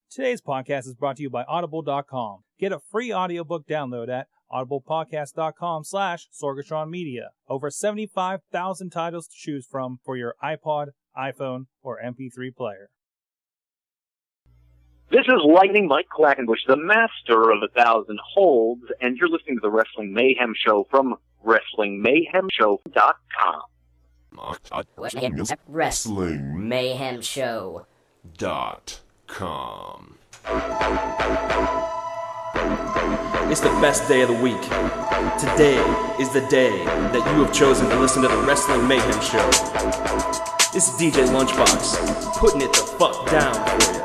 Today's podcast is brought to you by Audible.com. Get a free audiobook download at audiblepodcast.com/Sorgatron Media. Over 75,000 titles to choose from for your iPod, iPhone, or MP3 player. This is Lightning Mike Quackenbush, the master of 1,000 holds, and you're listening to the Wrestling Mayhem Show from WrestlingMayhemShow.com. WrestlingMayhemShow.com. It's the best day of the week. Today is the day that you have chosen to listen to the Wrestling Mayhem Show. This is DJ Lunchbox, putting it the fuck down for you.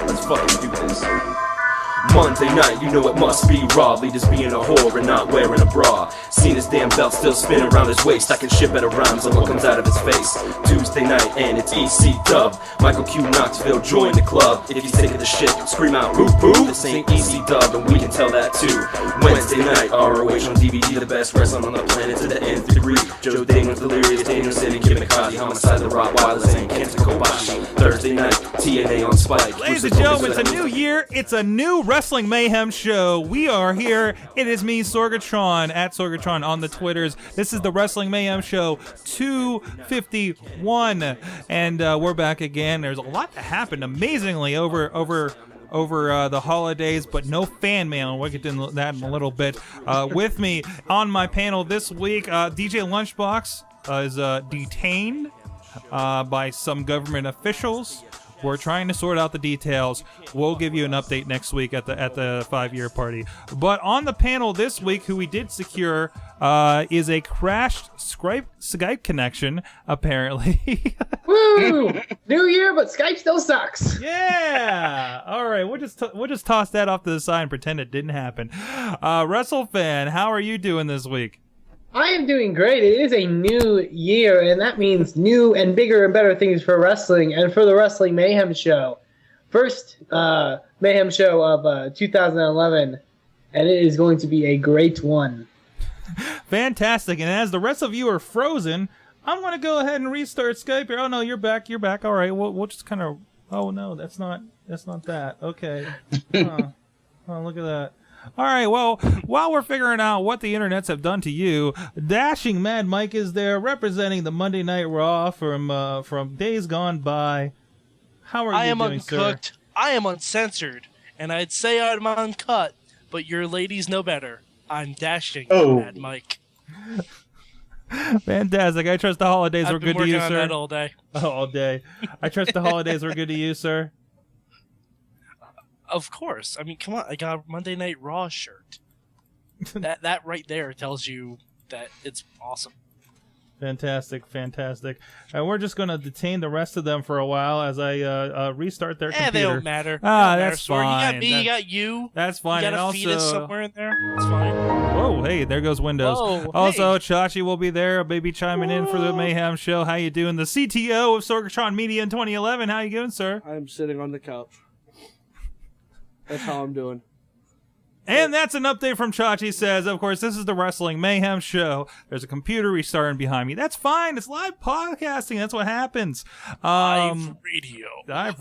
Let's fucking do this. Monday night, you know it must be raw. Leaders being a whore and not wearing a bra. Seen his damn belt still spinning around his waist. I can shit better rhymes on what comes out of his face. Tuesday night and it's EC Dub. Michael Q Knoxville join the club. If you're sick of the shit, scream out boo boo. This ain't EC Dub and we can tell that too. Wednesday night, ROH on DVD, the best wrestling on the planet to the nth degree. Joe Damon's Delirious, Daniel City, Kid McCarthy, Homicide, the Rottweilers, and Kenta Kobashi. Thursday night, TNA on Spike. Ladies and gentlemen, it's a new year. It's a new Wrestling Mayhem Show. We are here. It is me, Sorgatron, at Sorgatron on the Twitters. This is the Wrestling Mayhem Show 251, and we're back again. There's a lot that happened amazingly over the holidays, but no fan mail. We'll get into that in a little bit. With me on my panel this week, DJ Lunchbox is detained by some government officials. We're trying to sort out the details. We'll give you an update next week at the 5-year party. But on the panel this week, who we did secure is a crashed Skype connection, apparently. Woo! New year, but Skype still sucks. Yeah. All right. We'll just toss that off to the side and pretend it didn't happen. WrestleFan, how are you doing this week? I am doing great. It is a new year, and that means new and bigger and better things for wrestling and for the Wrestling Mayhem Show. First Mayhem Show of 2011, and it is going to be a great one. Fantastic. And as the rest of you are frozen, I'm going to go ahead and restart Skype here. Oh, no, you're back. You're back. All right. We'll just kind of... Oh, no, that's not that. Okay. Oh, look at that. All right, well, while we're figuring out what the internets have done to you, Dashing Mad Mike is there representing the Monday Night Raw from days gone by. How are you doing, sir? I am uncooked. I am uncensored, and I'd say I'm uncut, but your ladies know better. I'm Dashing Mad Mike. Fantastic. I trust the holidays were good to you, sir. I've been working on that all day. Oh, all day. I trust the holidays were good to you, sir. Of course. I mean, come on. I got a Monday Night Raw shirt. that right there tells you that it's awesome. Fantastic. And we're just going to detain the rest of them for a while as I restart their computer. They don't matter. That's fine. You got me, you got you. That's fine. You got a fetus somewhere in there. That's fine. Whoa, hey, there goes Windows. Whoa, also, hey. Chachi will be there, maybe chiming in for the Mayhem Show. How you doing? The CTO of Sorgatron Media in 2011. How you doing, sir? I'm sitting on the couch. That's how I'm doing. And that's an update from Chachi says, of course, this is the Wrestling Mayhem Show. There's a computer restarting behind me. That's fine. It's live podcasting. That's what happens. Live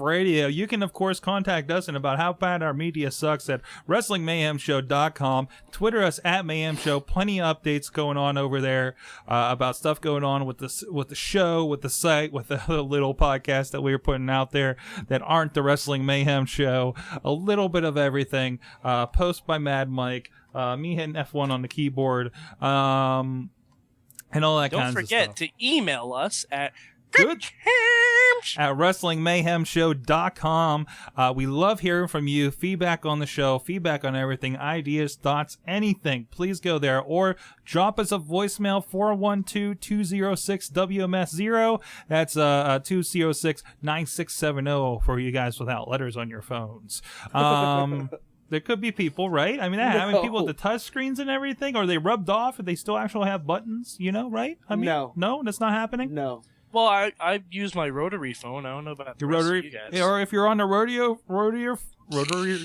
radio. You can, of course, contact us about how bad our media sucks at WrestlingMayhemShow.com. Twitter us at Mayhem Show. Plenty of updates going on over there about stuff going on with the show, with the site, with the little podcast that we are putting out there that aren't the Wrestling Mayhem Show. A little bit of everything. Post by Mad Mike, me hitting F1 on the keyboard, and all that kind of stuff. Don't forget to email us at WrestlingMayhemShow.com. We love hearing from you. Feedback on the show, feedback on everything, ideas, thoughts, anything. Please go there or drop us a voicemail 412-206-WMS0. That's 206-9670 for you guys without letters on your phones. There could be people, right? I mean, people with the touch screens and everything, or they rubbed off and they still actually have buttons, right? I mean, no, that's not happening. No. Well, I use my rotary phone. I don't know about the Your rest rotary, of you guys. or if you're on the rotary.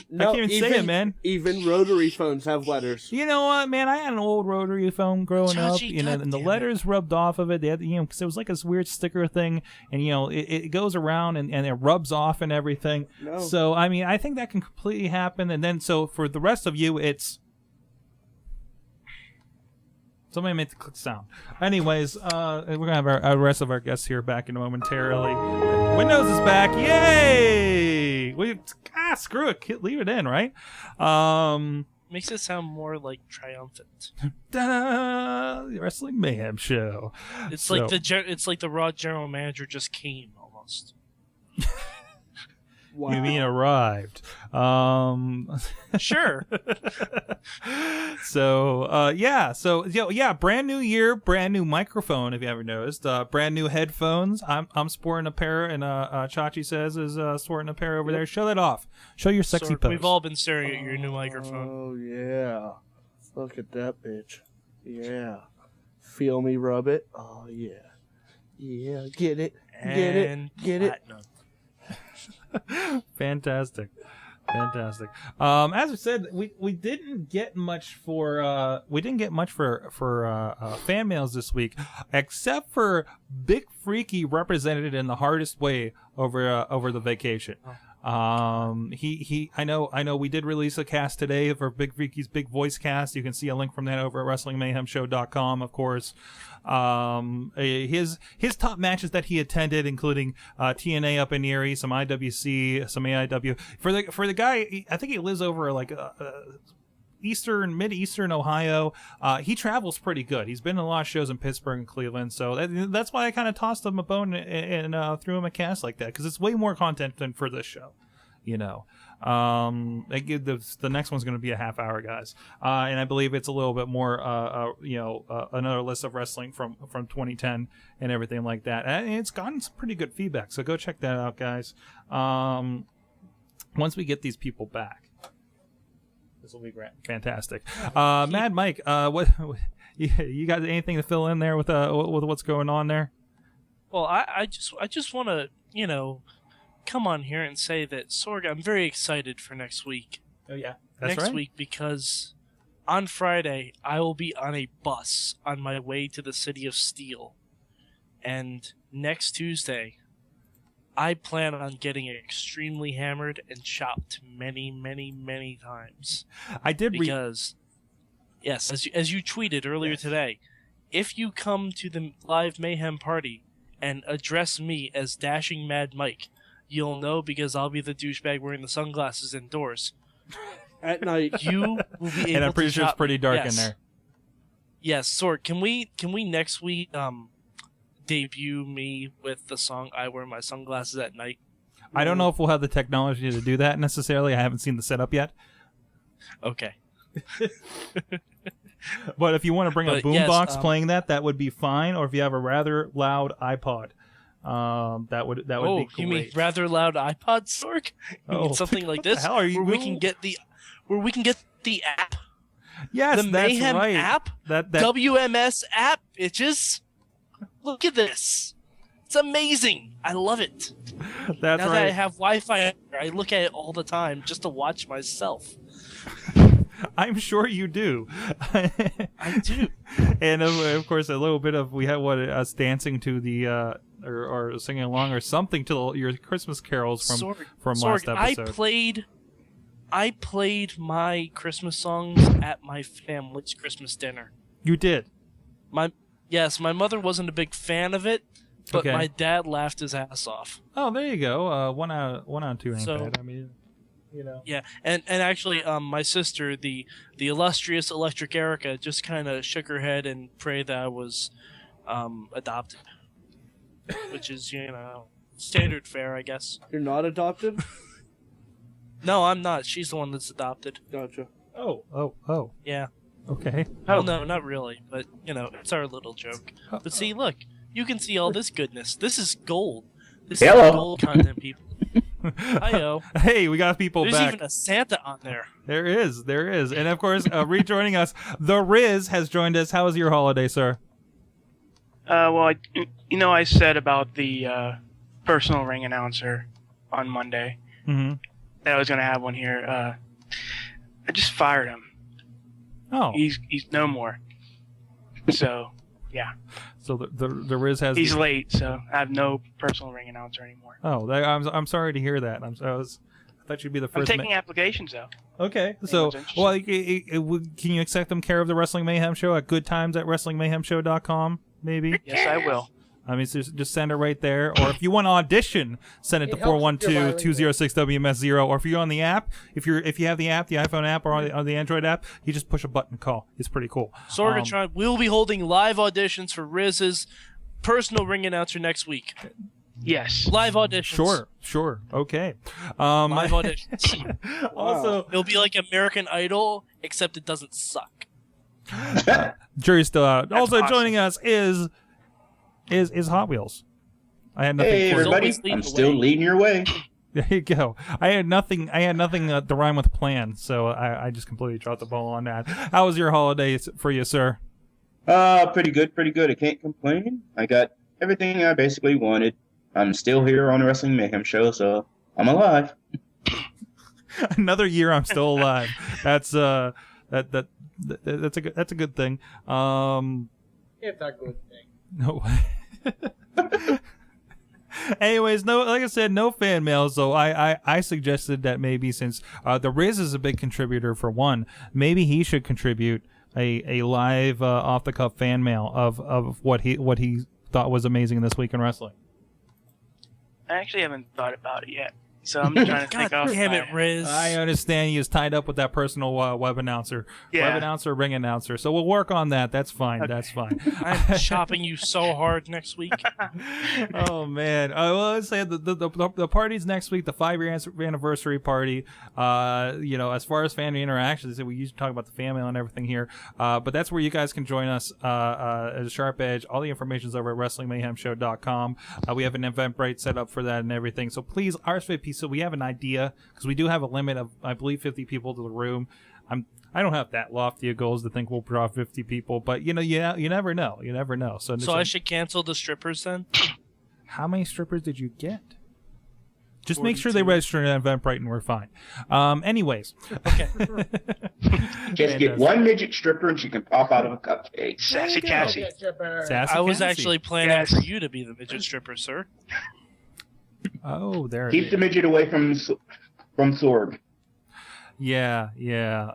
No, I can't even say it, man. Even rotary phones have letters. You know what, man? I had an old rotary phone growing up, Chachi, and the letters rubbed off of it. They had, because it was like this weird sticker thing, and it goes around and it rubs off and everything. No. So I mean, I think that can completely happen. And then so for the rest of you, it's somebody made the click sound. Anyways, we're gonna have our rest of our guests here back in momentarily. Windows is back, yay! Screw it, leave it in, right? Makes it sound more like triumphant. The Wrestling Mayhem Show. It's like the Raw general manager just came almost. Wow. You mean arrived? Sure. Brand new year, brand new microphone. If you haven't noticed, brand new headphones. I'm sporting a pair, and Chachi says is sporting a pair over there. Show that off. Show your sexy Sorg, pose. we've all been staring at your new microphone. Oh yeah, look at that bitch. Yeah, feel me rub it. Oh yeah, yeah. Get it, get it, get it. Platinum. Fantastic. As I said, we didn't get much for fan mails this week, except for Big Freaky represented in the hardest way over the vacation. I know we did release a cast today for Big Freaky's Big Voice Cast. You can see a link from that over at WrestlingMayhemShow.com, of course. His top matches that he attended, including TNA up in Erie, some IWC, some AIW. For the guy, I think he lives over like mid-eastern Ohio. He travels pretty good. He's been in a lot of shows in Pittsburgh and Cleveland, so that's why I kind of tossed him a bone and threw him a cast like that, because it's way more content than for this show. The next one's going to be a half hour, guys, and I believe it's a little bit more another list of wrestling from 2010 and everything like that, and it's gotten some pretty good feedback, so go check that out, guys. Once we get these people back, this will be great. Fantastic. Mad Mike, what you got anything to fill in there with what's going on there? Well, I just want to come on here and say that, Sorg, I'm very excited for next week. Oh yeah, that's next right. week, because on Friday I will be on a bus on my way to the City of Steel, and next Tuesday I plan on getting extremely hammered and chopped many, many, many times. I did because yes, as you tweeted earlier today, if you come to the live Mayhem party and address me as Dashing Mad Mike, you'll know, because I'll be the douchebag wearing the sunglasses indoors. At night. You will be able to and I'm pretty sure it's pretty dark yes. in there. Yes, Sorg, can we next week debut me with the song I Wear My Sunglasses at Night? I don't know if we'll have the technology to do that necessarily. I haven't seen the setup yet. Okay. But if you want to bring a But boombox yes, playing that would be fine. Or if you have a rather loud iPod, that would be great. You mean rather loud iPod, Sorg? You mean something like this, the hell are you where we can get the app. Yes, the that's Mayhem right. app, That WMS app, bitches. Look at this. It's amazing. I love it. That's now right. that I have Wi-Fi, I look at it all the time just to watch myself. I'm sure you do. I do. And of course, a little bit of we had us dancing to the or singing along or something to your Christmas carols from last episode. I played my Christmas songs at my family's Christmas dinner. You did. My mother wasn't a big fan of it, but Okay. my dad laughed his ass off. Oh, there you go. One out of two ain't bad. I mean, Yeah, and actually, my sister, the illustrious Electric Erica, just kind of shook her head and prayed that I was adopted, which is standard fare, I guess. You're not adopted? No, I'm not. She's the one that's adopted. Gotcha. Oh. Yeah. Okay. Well, no, not really, but it's our little joke. But see, look, you can see all this goodness. This is gold. This is gold content, people. Hi-yo. Hey, we got people There's back. even a Santa on there. There is. And of course, rejoining us, The Riz has joined us. How was your holiday, sir? I said about the personal ring announcer on Monday that I was going to have one here. I just fired him. Oh. He's no more. So, yeah. So the Riz has. He's late, so I have no personal ring announcer anymore. Oh, I'm sorry to hear that. I thought you'd be the first. I'm taking applications though. Okay, so can you accept them care of the Wrestling Mayhem Show at goodtimes@wrestlingmayhemshow.com? Maybe. Yes, I will. I mean, just send it right there. Or if you want to audition, send it to 412-206-WMS0. Or if you're on the app, if you have the app, the iPhone app, or on the Android app, you just push a button and call. It's pretty cool. Sorgatron will be holding live auditions for Riz's personal ring announcer next week. Yes. Live auditions. Sure. Okay. Live auditions. Also, it'll be like American Idol, except it doesn't suck. Jury's still out. That's also awesome. joining us is Hotwheelz. I had nothing. Hey for everybody, I'm still leading your way. There you go. I had nothing to rhyme with plan, so I just completely dropped the ball on that. How was your holiday for you, sir? Pretty good. I can't complain. I got everything I basically wanted. I'm still here on the Wrestling Mayhem Show, so I'm alive. Another year, I'm still alive. That's that's a good thing. It's a good thing. No. Anyways, like I said, no fan mail. So I suggested that maybe since the Riz is a big contributor for one, maybe he should contribute a live off the cuff fan mail of what he thought was amazing this week in wrestling. I actually haven't thought about it yet, so I'm trying to think God off. damn it, Riz. I understand he is tied up with that personal web announcer, ring announcer. So we'll work on that. That's fine. Okay. That's fine. I'm chopping you so hard next week. Oh man! Well, let's say the party's next week, the 5-year anniversary party. As far as fan interactions, we usually talk about the fan mail and everything here, but that's where you guys can join us at a sharp edge. All the information's over at WrestlingMayhemShow.com. We have an Eventbrite set up for that and everything. So please RSVP. So we have an idea because we do have a limit of, I believe, 50 people to the room. I don't have that lofty of goals to think we'll draw 50 people, but you never know. You never know. So I should cancel the strippers then? How many strippers did you get? Just 42. make sure they register in Eventbrite and we're fine. Anyways. Okay. Just get one midget stripper and she can pop out of a cupcake. Sassy Cassie. I was actually planning for you to be the midget stripper, sir. Oh, there. Keep the midget away from Sorg. Yeah.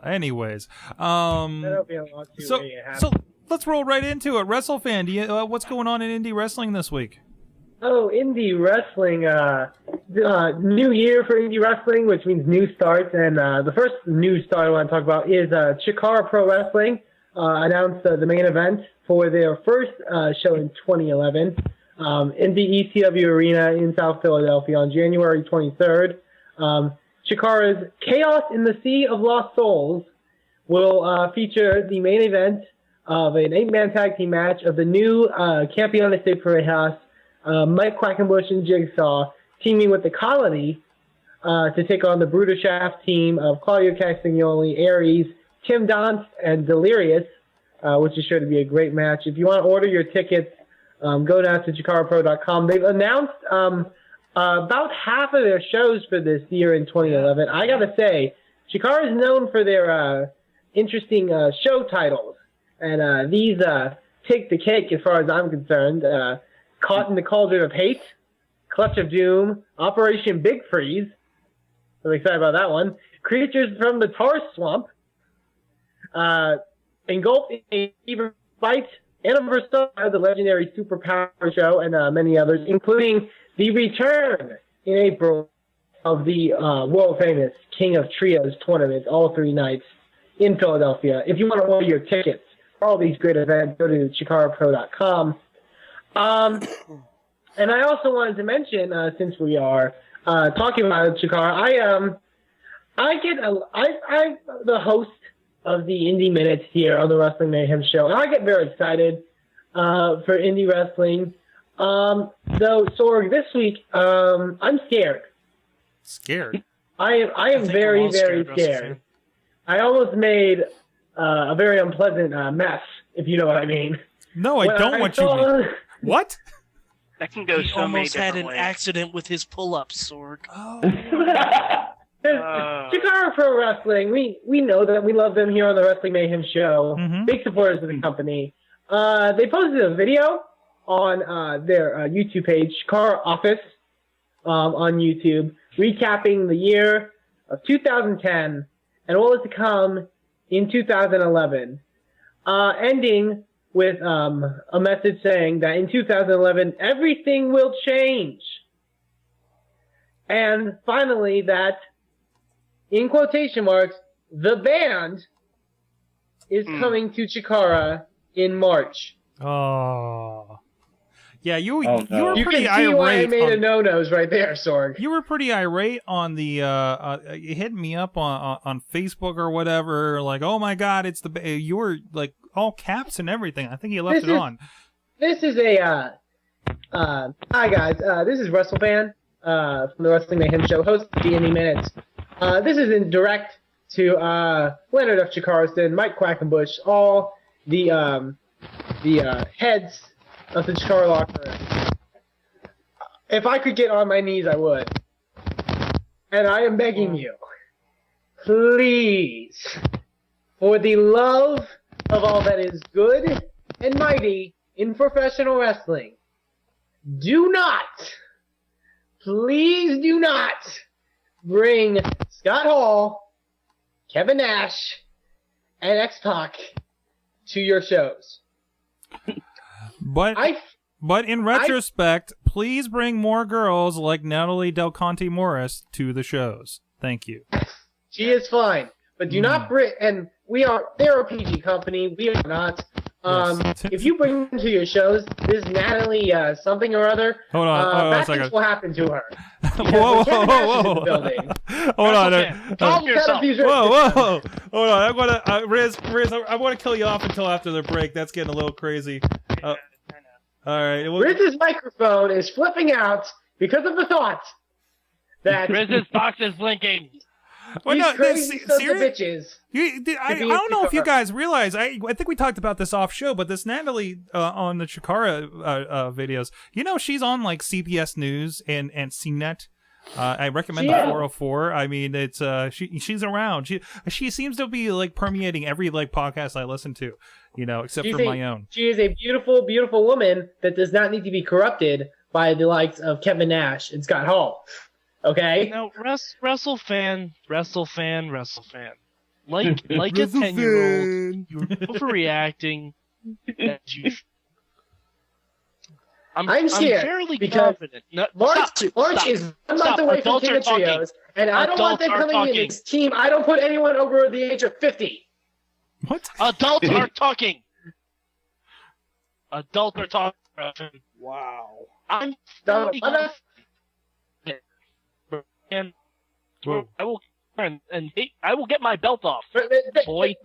Anyways, That'll be a lot too so let's roll right into it. WrestleFan, what's going on in indie wrestling this week? Oh, indie wrestling, new year for indie wrestling, which means new starts. And the first new start I want to talk about is Chikara Pro Wrestling announced the main event for their first show in 2011 in the ECW Arena in South Philadelphia on January 23rd. Chikara's Chaos in the Sea of Lost Souls will feature the main event of an 8-man tag team match of the new Campeones de Parejas, Mike Quackenbush and Jigsaw teaming with the Colony to take on the Bruder Shaft team of Claudio Castagnoli, Aries, Tim Donst, and Delirious, which is sure to be a great match. If you want to order your tickets, go down to ChikaraPro.com. They've announced about half of their shows for this year in 2011. I got to say, Chikara is known for their interesting show titles, and these take the cake as far as I'm concerned. Caught in the Cauldron of Hate, Clutch of Doom, Operation Big Freeze. I'm excited about that one. Creatures from the Tar Swamp, Engulfed in a Fever Fight, Anniversary of the Legendary Superpower Show, and many others, including the return in April of the world-famous King of Trios tournament, all 3 nights in Philadelphia. If you want to order your tickets for all these great events, go to ChikaraPro.com. And I also wanted to mention, since we are talking about Chikara, I'm the host of the Indie Minutes here on the Wrestling Mayhem Show, and I get very excited for indie wrestling. Though, Sorg, this week, I'm scared. Scared? I am very, very scared. I almost made a very unpleasant mess, if you know what I mean. No, I don't want you to. What? That can go He so many almost had different an ways. accident with his pull-ups, Sorg. Chikara Pro Wrestling, we know that. We love them here on the Wrestling Mayhem Show. Big supporters of the company. They posted a video on their YouTube page, Chikara Office, on YouTube, recapping the year of 2010 and what was to come in 2011, ending with a message saying that in 2011 everything will change, and finally that, in quotation marks, the band is coming to Chikara in March. Oh. Yeah, you were You pretty can see why I irate. made a no-nos right there, Sorg. You were pretty irate on the. You hit me up on Facebook or whatever. Like, oh my God, it's the. You were like all caps and everything. I think you left it on. This is a. Hi guys. This is WrestleFan from the Wrestling Mayhem Show, host of D&D Minutes. This is in direct to Leonard F. Chikarston, Mike Quackenbush, all the heads of the Chikara locker. If I could get on my knees, I would. And I am begging you, please, for the love of all that is good and mighty in professional wrestling, do not, please do not bring Scott Hall, Kevin Nash, and X-Pac to your shows. But in retrospect, please bring more girls like Natalie Del Conte Morris to the shows. Thank you. She is fine, but do not bring. And they're a PG company. We are not. If you bring them to your shows, this Natalie something or other, hold on bad a second. things will happen to her. Whoa. Hold on. Calm yourself. Whoa. Hold on. I'm gonna Riz. I want to kill you off until after the break. That's getting a little crazy. All right. Riz's microphone is flipping out because of the thought that Riz's box is blinking. Well, these no, crazy sons of bitches. I don't know if you guys realize. I think we talked about this off show, but this Natalie on the Chikara videos, she's on like CBS News and CNET. I recommend the 404. I mean, it's she's around. She seems to be like permeating every like podcast I listen to, except for my own. She is a beautiful, beautiful woman that does not need to be corrupted by the likes of Kevin Nash and Scott Hall. Okay. No, WrestleFan. Like a 10-year-old, you're overreacting. As you. I'm scared fairly because confident. No, March is 1 month away from King of Trios, and I don't want them coming in this team. I don't put anyone over the age of 50. What? Adults are talking. Adults are talking. Wow. I'm and I will I will get my belt off, boy.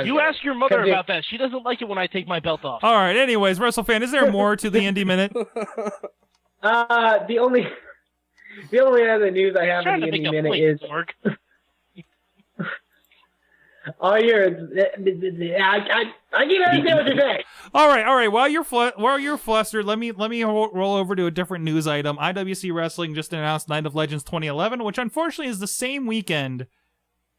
You ask your mother about that. She doesn't like it when I take my belt off. All right. Anyways, WrestleFan, is there more to the Indie Minute? The only other news I have in the Indie Minute is all yours. I can't understand what you're saying. All right. While you're flustered, let me roll over to a different news item. IWC Wrestling just announced Night of Legends 2011, which unfortunately is the same weekend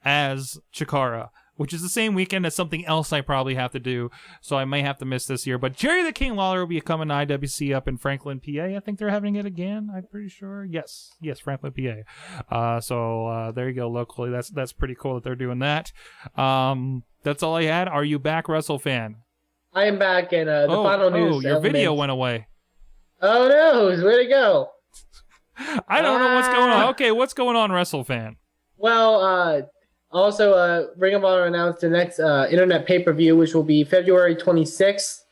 as Chikara, which is the same weekend as something else I probably have to do, so I may have to miss this year. But Jerry the King Lawler will be coming to IWC up in Franklin, PA. I think they're having it again. I'm pretty sure. Yes, Franklin, PA. So there you go. Locally, that's pretty cool that they're doing that. That's all I had. Are you back, WrestleFan? I am back, and the final news. Oh, your video went away. Oh no, where'd it go? I don't know what's going on. Okay, what's going on, WrestleFan? Well, also, Ring of Honor announced the next internet pay-per-view, which will be February 26th.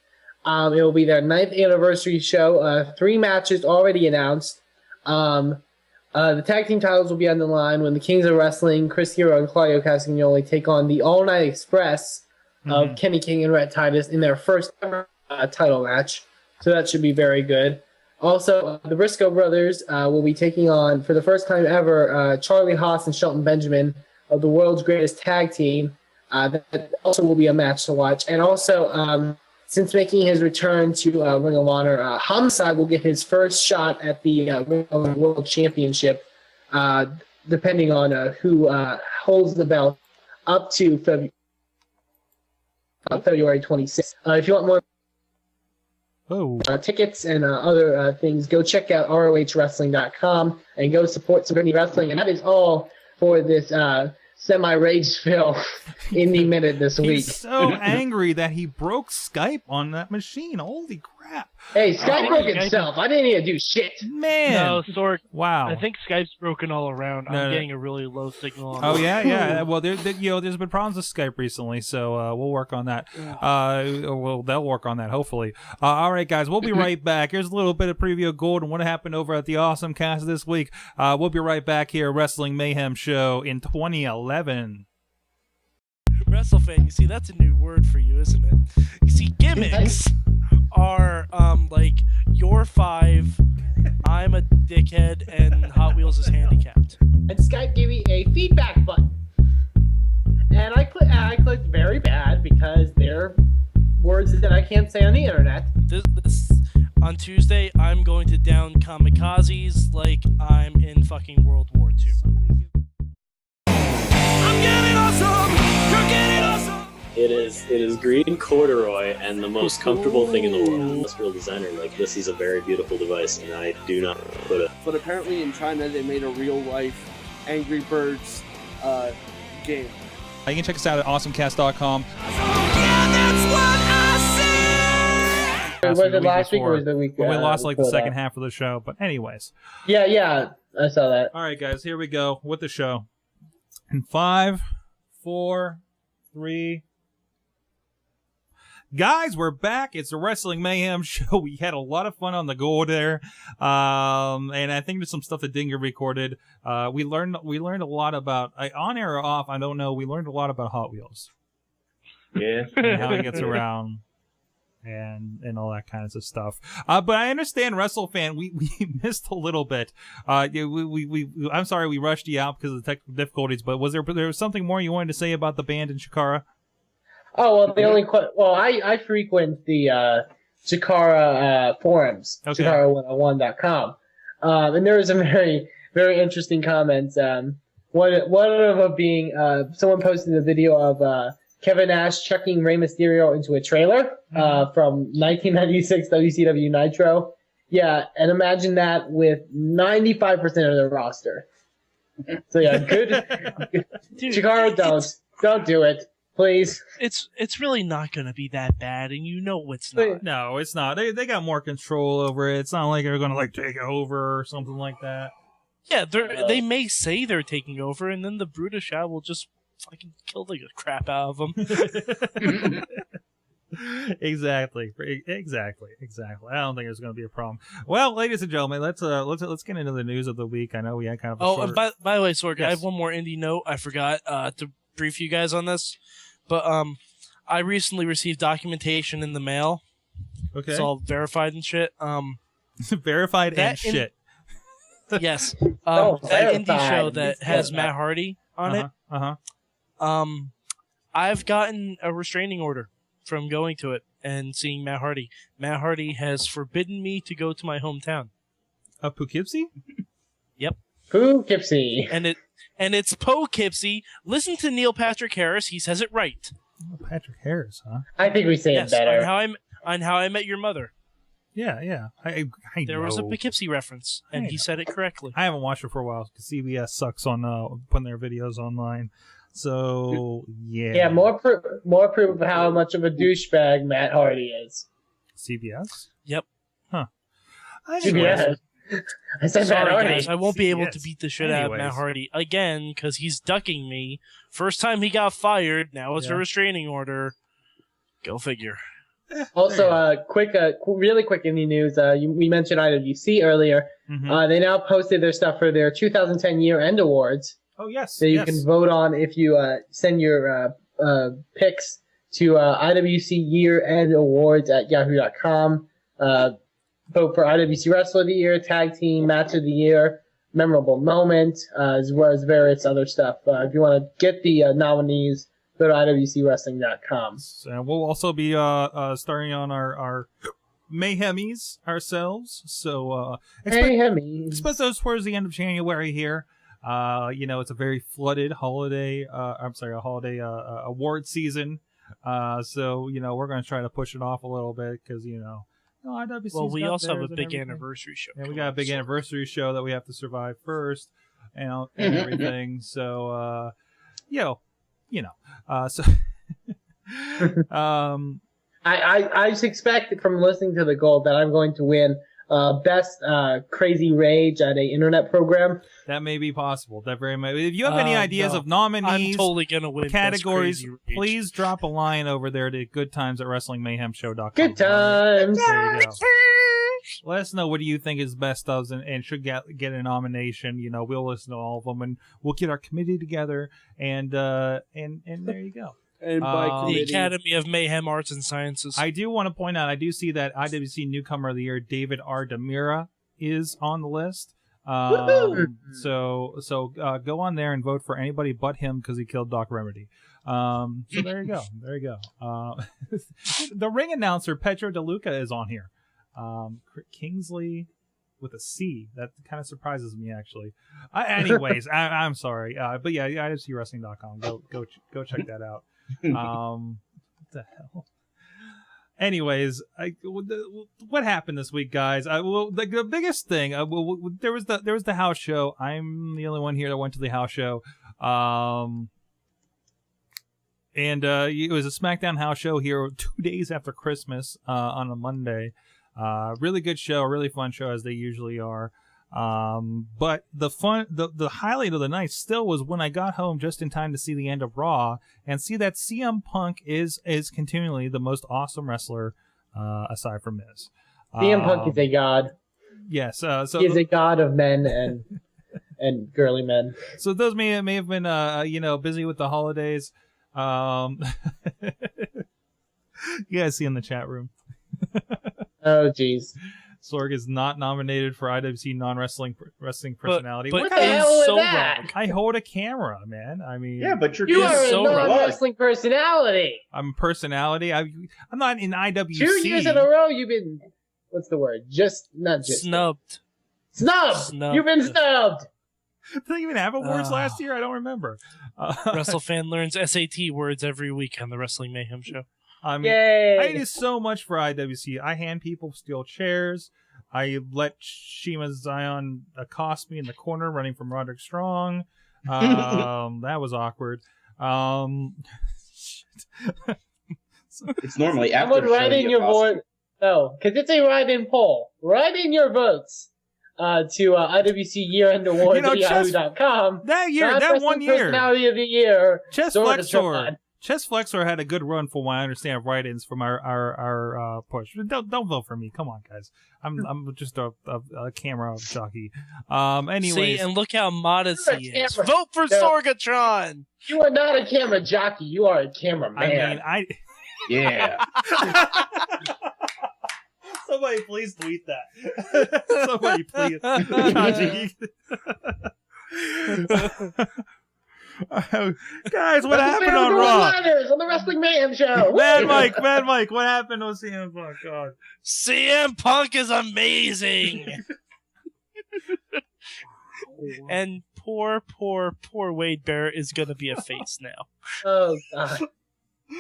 It will be their 9th anniversary show. 3 matches already announced. The tag team titles will be on the line when the Kings of Wrestling, Chris Hero and Claudio Castagnoli, take on the All Night Express of Kenny King and Rhett Titus in their first ever title match. So that should be very good. Also, the Briscoe brothers will be taking on, for the first time ever, Charlie Haas and Shelton Benjamin of the world's greatest tag team That also will be a match to watch. And also, since making his return to Ring of Honor, Homicide will get his first shot at the Ring of Honor World Championship, depending on who holds the belt, up to February 26th. If you want more tickets and other things, go check out ROHWrestling.com and go support some indie wrestling. And that is all for this semi-rage-filled indie minute this week. He's so angry that he broke Skype on that machine. Holy crap. Hey, Skype broke itself. I didn't even do shit. Man. No, Sorg. Wow. I think Skype's broken all around. I'm getting a really low signal on yeah. Well, there's been problems with Skype recently, so we'll work on that. They'll work on that, hopefully. All right, guys, we'll be right back. Here's a little bit of preview of Gold and what happened over at the Awesome Cast this week. We'll be right back here, Wrestling Mayhem Show in 2011. WrestleFan, you see, that's a new word for you, isn't it? You see, gimmicks are like you're 5, I'm a dickhead, and Hotwheelz is handicapped. And Skype gave me a feedback button, and I clicked very bad because they're words that I can't say on the internet. This on Tuesday, I'm going to down kamikazes like I'm in fucking World War II. I'm getting awesome! You're getting awesome! It is green corduroy and the most comfortable thing in the world. Industrial designer, like, this is a very beautiful device, and I do not put it. But apparently in China they made a real life Angry Birds game. You can check us out at awesomecast.com. Was it last week or was it the week? We lost like the second that? half of the show, but anyways. Yeah, I saw that. All right, guys, here we go with the show. In 5, 4, 3. Guys, we're back. It's the Wrestling Mayhem Show. We had a lot of fun on the go there, and I think there's some stuff that didn't get recorded. We learned a lot about on air or off. I don't know. We learned a lot about Hotwheelz. Yeah, and how he gets around. And all that kind of stuff. But I understand WrestleFan, we missed a little bit. I'm sorry we rushed you out because of the technical difficulties, but there was something more you wanted to say about the band in Chikara? Oh, well, I frequent the Chikara forums, okay. Chikara101.com. And there was some very, very interesting comments. One of them being, someone posted a video of, Kevin Nash chucking Rey Mysterio into a trailer from 1996 WCW Nitro. Yeah, and imagine that with 95% of their roster. So yeah, good. Dude, Chikara, don't do it, please. It's really not going to be that bad, and you know it's not. No, it's not. They got more control over it. It's not like they're going to like take over or something like that. Yeah, they may say they're taking over, and then the Brutish will just fucking kill the crap out of them. Exactly. I don't think there's going to be a problem. Well, ladies and gentlemen, let's get into the news of the week. I know we had kind of a short... and by the way, Sorg, yes. I have one more indie note. I forgot to brief you guys on this, but I recently received documentation in the mail. Okay. It's all verified and shit. Verified and shit. Yes. That indie show that has Matt Hardy on it. I've gotten a restraining order from going to it and seeing Matt Hardy. Matt Hardy has forbidden me to go to my hometown. Poughkeepsie? Yep. Poughkeepsie. And it's Poughkeepsie. Listen to Neil Patrick Harris. He says it right. Neil Patrick Harris, huh? I think we say it better. On How I Met Your Mother. Yeah. I there know. was a Poughkeepsie reference, and he said it correctly. I haven't watched it for a while because CBS sucks on putting their videos online. So yeah. Yeah, more proof of how much of a douchebag Matt Hardy is. CBS? Yep. Huh. CBS. I said Sorry, Matt Hardy. guys, I won't be able to CBS. beat the shit out of Matt Hardy again because he's ducking me. First time he got fired. Now it's a restraining order. Go figure. Also, really quick indie news. We mentioned IWC earlier. Mm-hmm. They now posted their stuff for their 2010 year-end awards. Oh, yes. So you can vote on if you send your picks to IWC year-end awards at yahoo.com. Vote for IWC Wrestler of the Year, Tag Team, Match of the Year, Memorable Moment, as well as various other stuff. If you want to get the nominees, go to IWCWrestling.com. And we'll also be starting on our Mayhemies ourselves. So expect those towards the end of January here. It's a very flooded holiday. Award season. So we're going to try to push it off a little bit because IWC's well, we also have a big everything. Anniversary show. And we got a big anniversary show that we have to survive first, and everything. So, so. I just expect from listening to the Gold that I'm going to win best crazy rage at a internet program. That may be possible. That very much. If you have any ideas of nominees, I'm totally gonna win categories, best crazy rage. please drop a line over there to goodtimes@WrestlingMayhemShow.com. Good times. There you go. Let us know what do you think is best of and should get a nomination. We'll listen to all of them and we'll get our committee together and there you go. And by the Academy of Mayhem Arts and Sciences. I do want to point out, I do see that IWC Newcomer of the Year, David R. Demira, is on the list. So go on there and vote for anybody but him because he killed Doc Remedy. So there you go. There you go. The ring announcer, Pedro DeLuca, is on here. Kingsley with a C. That kind of surprises me, actually. Anyways, I'm sorry. But yeah, IWCWrestling.com. Go check that out. What the hell? Anyways, what happened this week, guys? The biggest thing. There was the house show. I'm the only one here that went to the house show. And it was a SmackDown house show here 2 days after Christmas on a Monday. Really good show, really fun show as they usually are. But the highlight of the night still was when I got home just in time to see the end of Raw and see that CM Punk is continually the most awesome wrestler aside from Miz. CM Punk is a god. Yes, so he is a god of men and girly men. So those may have been busy with the holidays. You guys see in the chat room. Oh jeez. Sorg is not nominated for IWC wrestling personality. But what the hell is that? Wrong. I hold a camera, man. I mean, yeah, but you are so a non-wrestling personality. I'm a personality. I'm not in IWC. 2 years in a row, you've been what's the word? Snubbed. Snubbed. You've been snubbed. Did they even have awards last year? I don't remember. WrestleFan learns SAT words every week on the Wrestling Mayhem Show. I mean, I do so much for IWC. I hand people steel chairs. I let Shima Zion accost me in the corner running from Roderick Strong. That was awkward. It's normally after someone write in your vote. No, because it's a write-in poll. Write in your votes to IWC Year-End Awards at yahoo.com. That year, that 1 year. Personality of the Year. Chess Flexor had a good run from what I understand of write-ins from our push. Don't vote for me. Come on, guys. I'm just a camera jockey. Anyways. See, and look how modest he is. Vote for Sorgatron. You are not a camera jockey. You are a camera man. Yeah. Somebody please tweet that. Somebody please. Chachi. Guys, what happened on Raw? On the Wrestling Mayhem Show. Mad Mike, what happened with CM Punk? God. CM Punk is amazing. And poor Wade Barrett is gonna be a face now. Oh God.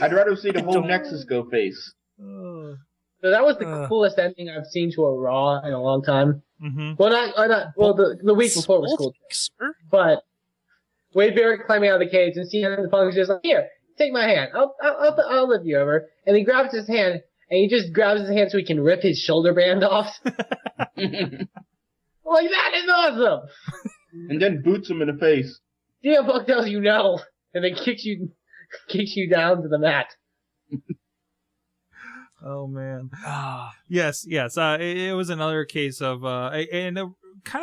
I'd rather see the whole Nexus go face. So that was the coolest ending I've seen to a Raw in a long time. Mm-hmm. Well, the week before was cool, but Wade Barrett climbing out of the cage and CM Punk is just like, here, take my hand. I'll lift you over. And he grabs his hand and he just grabs his hand so he can rip his shoulder band off. Like, that is awesome. And then boots him in the face. CM Punk tells you no, and then kicks you down to the mat. Oh man. Yes. It was another case of kind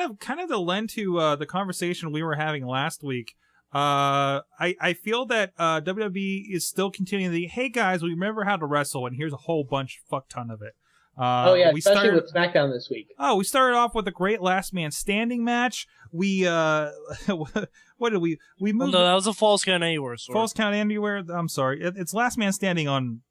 of to lend to the conversation we were having last week. I feel that WWE is still continuing the hey guys, we remember how to wrestle, and here's a whole fuck ton of it. Especially with SmackDown this week. Oh, we started off with a great last man standing match. We what did we moved? No, that was a Falls Count Anywhere. Falls Count Anywhere. I'm sorry, it's last man standing on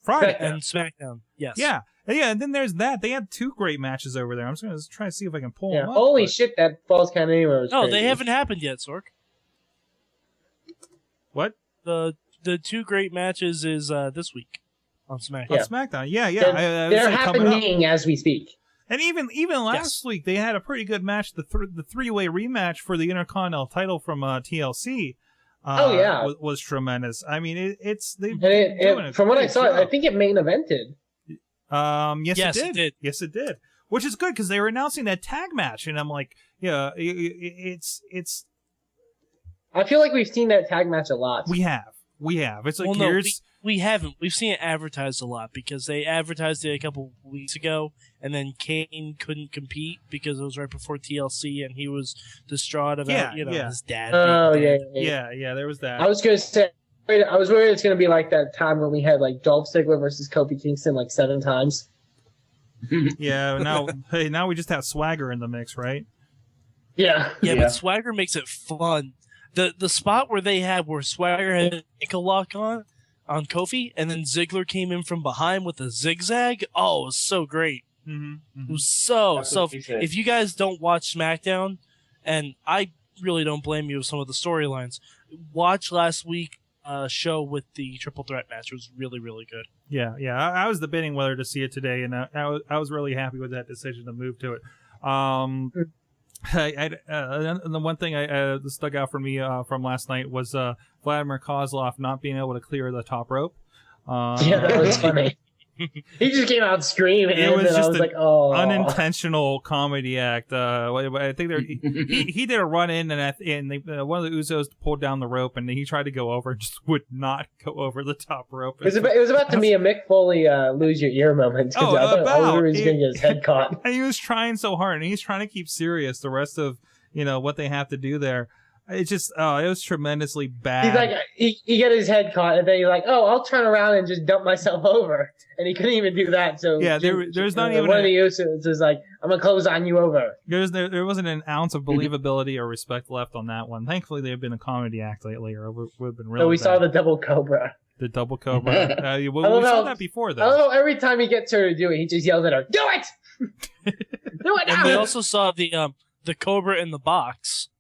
Friday and SmackDown. Yes. Yeah. And then there's that. They had 2 great matches over there. I'm just gonna try to see if I can pull them up. Holy shit, that Falls Count Anywhere was crazy. They haven't happened yet, Sorg. What? The 2 great matches is this week on SmackDown. On SmackDown, yeah. They're happening as we speak. And even last week, they had a pretty good match. The 3-way rematch for the Intercontinental title from TLC. Was tremendous. I mean, from what I saw, I think it main evented. Yes, it did. Yes, it did. Which is good because they were announcing that tag match, and I'm like, yeah, it's. I feel like we've seen that tag match a lot. We have. It's like we haven't. We've seen it advertised a lot because they advertised it a couple weeks ago, and then Kane couldn't compete because it was right before TLC, and he was distraught about his dad. Oh yeah. There was that. I was gonna say. I was worried it's gonna be like that time when we had like Dolph Ziggler versus Kofi Kingston like 7 times. Yeah. Now we just have Swagger in the mix, right? Yeah. But Swagger makes it fun. The spot where Swagger had an ankle lock on Kofi, and then Ziggler came in from behind with a zigzag. Oh, it was so great. Mm-hmm. It was so. If you guys don't watch SmackDown, and I really don't blame you with some of the storylines, watch last week's show with the Triple Threat match. It was really, really good. Yeah. I was debating whether to see it today, and I was really happy with that decision to move to it. The one thing that stuck out for me from last night was Vladimir Kozlov not being able to clear the top rope. That was funny. He just came out screaming, it was and just I was like, "Oh!" Unintentional comedy act. I think he did a run in, and one of the Usos pulled down the rope, and he tried to go over, and just would not go over the top rope. It was about to be a Mick Foley lose your ear moment. I thought he was going to get his head caught. And he was trying so hard, and he's trying to keep serious the rest of what they have to do there. It just, it was tremendously bad. He's like, he got his head caught, and then he's like, "Oh, I'll turn around and just dump myself over," and he couldn't even do that. So yeah, there's not even one of the Usos is like, "I'm gonna close on you over." There wasn't an ounce of believability or respect left on that one. Thankfully, they've been a comedy act lately, or would have been really. So we bad. Saw the double cobra. The double cobra. We saw that before, though. I don't know. Every time he gets her to do it, he just yells at her, "Do it! Do it now!" And we also saw the cobra in the box.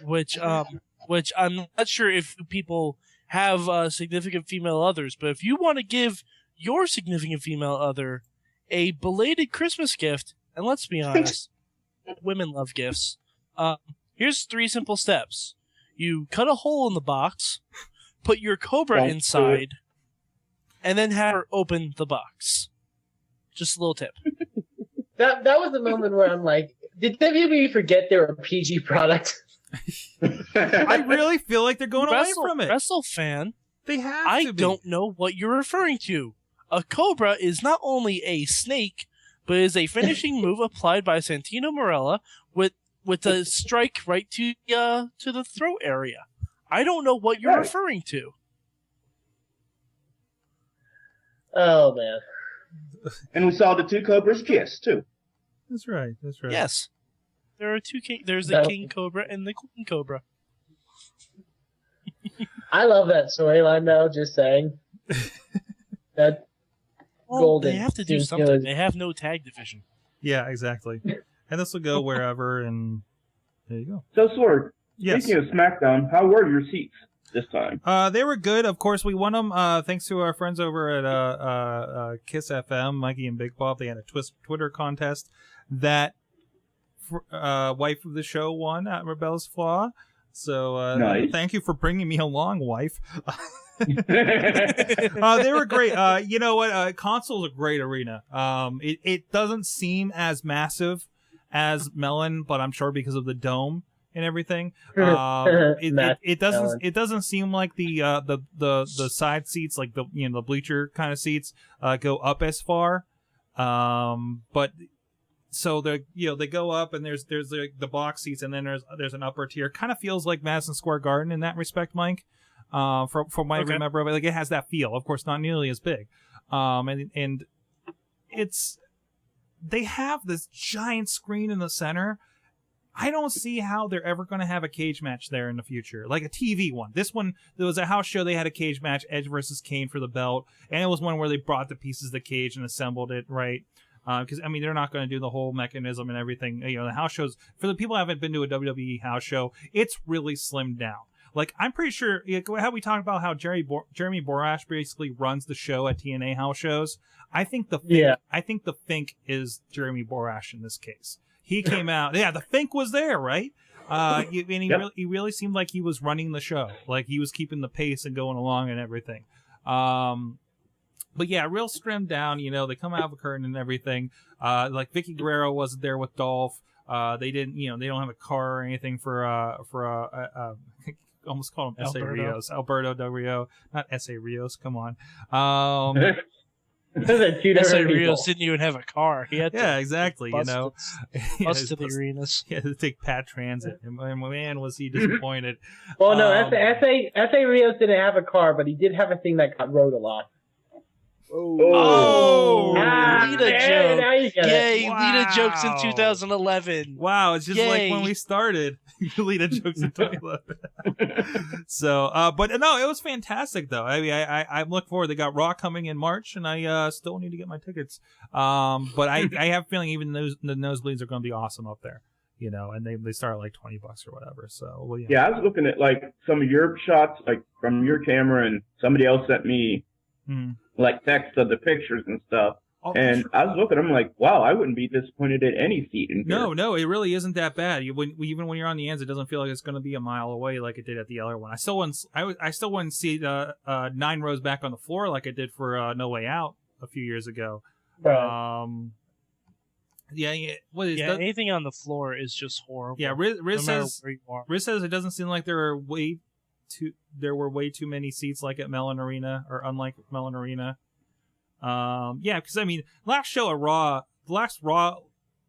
Which I'm not sure if people have significant female others, but if you want to give your significant female other a belated Christmas gift, and let's be honest, women love gifts, here's 3 simple steps. You cut a hole in the box, put your cobra inside, and then have her open the box. Just a little tip. That was the moment where I'm like, did WWE forget they were a PG product? I really feel like they're going away from it. WrestleFan, they have to I don't know what you're referring to. A cobra is not only a snake, but is a finishing move applied by Santino Marella with a strike right to the throat area. I don't know what you're referring to. Oh man! And we saw the 2 cobras kiss too. That's right. Yes. There are 2 king. There's the king cobra and the queen cobra. I love that storyline, though. Just saying. That golden. They have to do something. They have no tag division. Yeah, exactly. And this will go wherever, and there you go. So, Sorg, yes. Speaking of SmackDown, how were your seats this time? They were good. Of course, we won them thanks to our friends over at Kiss FM, Mikey and Big Bob. They had a Twitter contest that wife of the show won at Rebel's Flaw. So nice. Thank you for bringing me along, wife. They were great. You know what? Console's a great arena. It doesn't seem as massive as Mellon, but I'm sure because of the dome and everything. It doesn't seem like the side seats, like the bleacher kind of seats, go up as far. But so they go up, and there's the box seats, and then there's an upper tier. Kind of feels like Madison Square Garden in that respect, Mike. From what I remember, like it has that feel. Of course, not nearly as big. And they have this giant screen in the center. I don't see how they're ever going to have a cage match there in the future, like a TV one. This one, there was a house show. They had a cage match, Edge versus Kane for the belt, and it was one where they brought the pieces of the cage and assembled it, right? Because I mean, they're not going to do the whole mechanism and everything. You know, the house shows, for the people who haven't been to a WWE house show, it's really slimmed down. Like, I'm pretty sure how we talked about how Jeremy Borash basically runs the show at TNA house shows. I think the Fink is Jeremy Borash in this case. He came out. Yeah, the Fink was there, right? He really seemed like he was running the show. Like, he was keeping the pace and going along and everything. But yeah, real trimmed down. You know, they come out of a curtain and everything. Like Vicky Guerrero wasn't there with Dolph. They didn't. You know, they don't have a car or anything for almost call him S.A. Rios. Alberto Del Rio. Not S.A. Rios. Come on. S.A. Rios didn't even have a car. He had exactly. Bust, you know, bust to the arenas. He had to take Pat Transit, and man, was he disappointed. Well, no, S.A. Rios didn't have a car, but he did have a thing that got rode a lot. Lita joke. Now you get it. Yay, Lita jokes in 2011. Wow, it's just Yay. like when we started. Lita jokes in 2011. So, but no, it was fantastic though. I mean, I look forward. They got Raw coming in March, and I still need to get my tickets. But I have a feeling even the nosebleeds are going to be awesome up there. You know, and they start at like $20 or whatever. So, well, yeah, I was looking at like some of your shots, like from your camera, and somebody else sent me. Like text of the pictures and stuff. And I was looking, I'm like, wow, I wouldn't be disappointed at any seat in here. No, it really isn't that bad. Even when you're on the ends, it doesn't feel like it's going to be a mile away like it did at the other one. I still wouldn't see 9 rows back on the floor like I did for No Way Out a few years ago. Right. Anything on the floor is just horrible. Yeah, Riz says it doesn't seem like there were way too many seats like at Mellon Arena or unlike Mellon Arena. Yeah, because I mean, last Raw,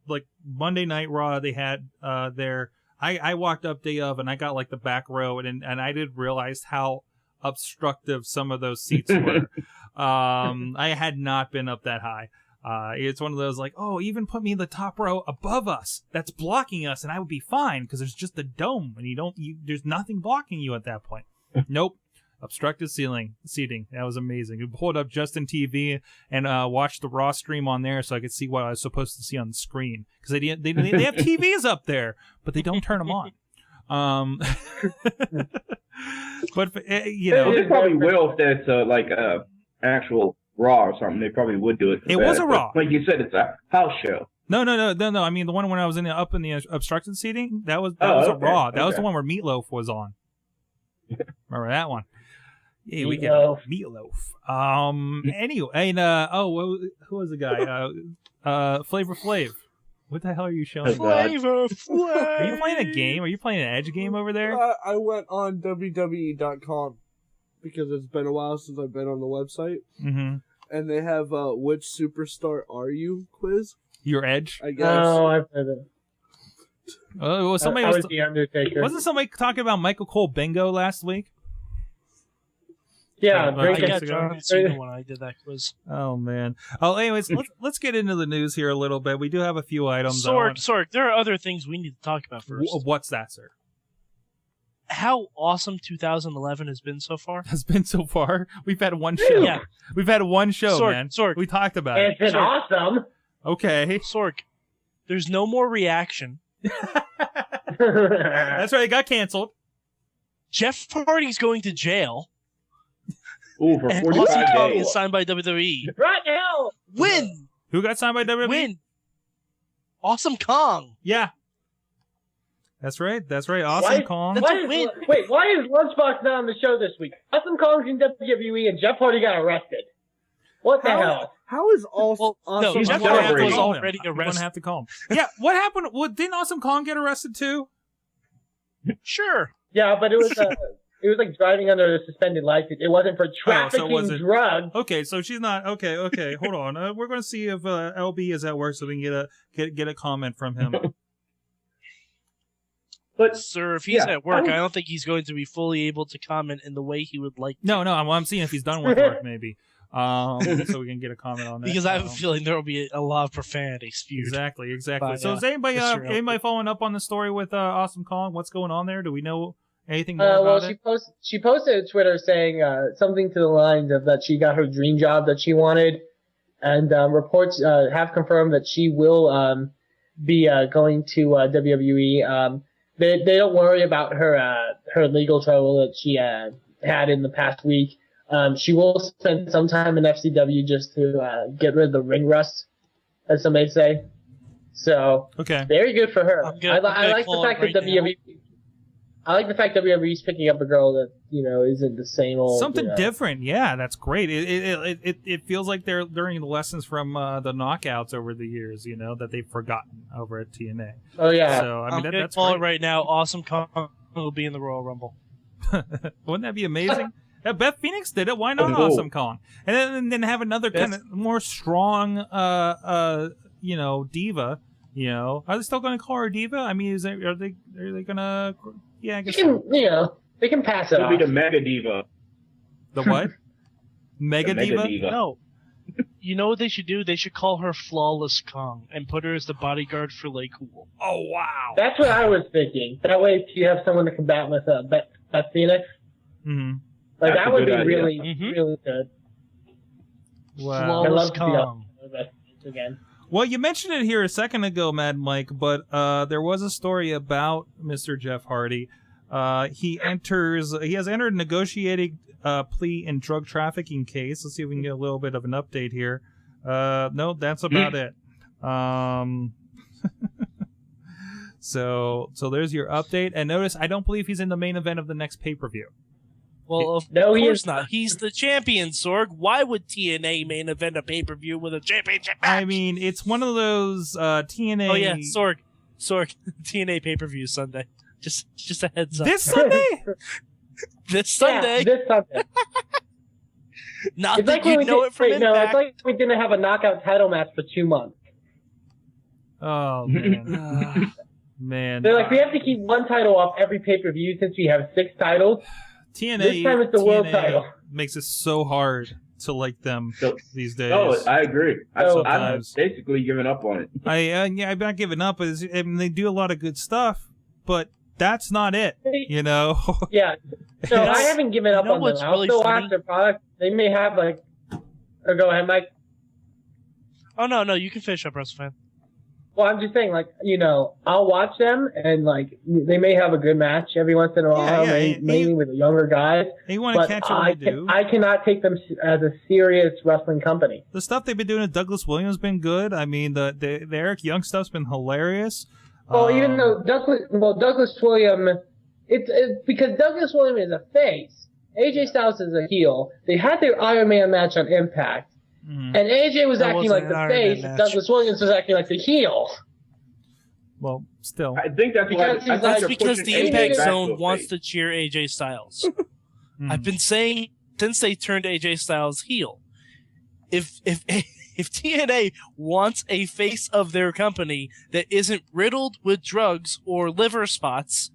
like Monday Night Raw, they had there. I walked up day of and I got like the back row, and I didn't realize how obstructive some of those seats were. I had not been up that high. It's one of those like, oh, even put me in the top row above us that's blocking us, and I would be fine because there's just a dome, and there's nothing blocking you at that point. Nope. Obstructed seating. That was amazing. We pulled up Justin TV and watched the Raw stream on there so I could see what I was supposed to see on the screen, because they have TVs up there, but they don't turn them on. But you know, they probably will if that's like actual Raw or something. They probably would do it. It was a Raw. Like you said, it's a house show. No. I mean, the one when I was up in the obstructed seating, that was a Raw. That was the one where Meatloaf was on. Remember that one? Yeah, we get Meatloaf. Anyway, and who was the guy? Flavor Flav. What the hell are you showing? Flavor Flav. Are you playing a game? Are you playing an Edge game over there? I went on WWE.com because it's been a while since I've been on the website. Mm-hmm. And they have which superstar are you quiz? Your Edge? I guess. Oh, I've heard it. Oh, somebody was the Undertaker. Wasn't somebody talking about Michael Cole bingo last week? Yeah, I got John Cena when I did that quiz. Oh man. Oh, anyways, let's get into the news here a little bit. We do have a few items. Sorg, there are other things we need to talk about first. What's that, sir? How awesome 2011 has been so far. We've had one show. Yeah. We've had one show, man. Sorg. We talked about it. It's been awesome. Okay. Sorg, there's no more reaction. That's right. It got canceled. Jeff Hardy's going to jail. Ooh, for 45 Austin Kong days. is signed by WWE. Right now. Win. Who got signed by WWE? Win. Awesome Kong. Yeah. That's right. Awesome Kong. Why is Lunchbox not on the show this week? Awesome Kong's in WWE and Jeff Hardy got arrested. What the hell? How is Awesome no, Jeff Hardy was already arrested. I'm going to have to call him. Yeah, what happened? Didn't Awesome Kong get arrested too? Sure. Yeah, but it was like driving under a suspended license. It wasn't for trafficking drugs. Okay, so she's not. Okay. Hold on. We're going to see if LB is at work so we can get a comment from him. But sir, if he's at work, I don't think he's going to be fully able to comment in the way he would like to. No. I'm seeing if he's done with work, maybe. so we can get a comment on that. Because I have a feeling there will be a lot of profanity spewed. Exactly. By, So is anybody following up on the story with Awesome Kong? What's going on there? Do we know anything more about it? She posted to Twitter saying something to the lines of that she got her dream job that she wanted, and reports have confirmed that she will be going to WWE. They don't worry about her legal trouble that she had in the past week. She will spend some time in FCW just to get rid of the ring rust, as some may say. So, very good for her. I like the fact that WWE. I like the fact that WWE's picking up a girl that isn't the same old something different. Yeah, that's great. It feels like they're learning the lessons from the knockouts over the years. That they've forgotten over at TNA. Oh yeah. So I mean that's call it right now. Awesome Kong will be in the Royal Rumble. Wouldn't that be amazing? Beth Phoenix did it. Why not Awesome Kong? And then have another kind of more strong, diva. Are they still going to call her diva? I mean, are they going to? Yeah, I guess. They can pass it off. It'll be the Mega Diva. The what? Mega Diva? No. You know what they should do? They should call her Flawless Kong and put her as the bodyguard for Lay Cool. Oh wow! That's what I was thinking. That way, you have someone to combat with Beth Phoenix. Mm-hmm. Like that would be really, really good. Wow. Flawless Kong. Again. Well, you mentioned it here a second ago, Mad Mike, but there was a story about Mr. Jeff Hardy. He has entered a negotiated plea in drug trafficking case. Let's see if we can get a little bit of an update here. No, that's about it. So there's your update. And notice, I don't believe he's in the main event of the next pay-per-view. Well, of course not. He's the champion, Sorg. Why would TNA main event a pay-per-view with a championship match? I mean, it's one of those TNA... Oh, yeah, Sorg. TNA pay-per-view Sunday. Just a heads up. This Sunday? This Sunday? Yeah, this Sunday. Not that you know it from Impact. No, it's like we didn't have a knockout title match for 2 months. Oh, man. Man. They're like, we have to keep one title off every pay-per-view since we have 6 titles. TNA, this time it's the world title. Makes it so hard to like them these days. Oh, I agree. I've basically given up on it. I've not given up. I mean, they do a lot of good stuff, but that's not it, Yeah. So I haven't given up on them. I'll still watch their product. They may have go ahead, Mike. Oh, no, you can finish up, WrestleFan. Well, I'm just saying, I'll watch them, and, they may have a good match every once in a while, maybe with the younger guys. You want to catch what they do. I cannot take them as a serious wrestling company. The stuff they've been doing with Douglas Williams has been good. I mean, the Eric Young stuff's been hilarious. Well, even though Douglas Williams, it's because Douglas Williams is a face. AJ Styles is a heel. They had their Iron Man match on Impact. And AJ was acting like the face, Douglas Williams was acting like the heel. Well, still. I think that's because the Impact Zone wants to cheer AJ Styles. I've been saying since they turned AJ Styles heel. If TNA wants a face of their company that isn't riddled with drugs or liver spots,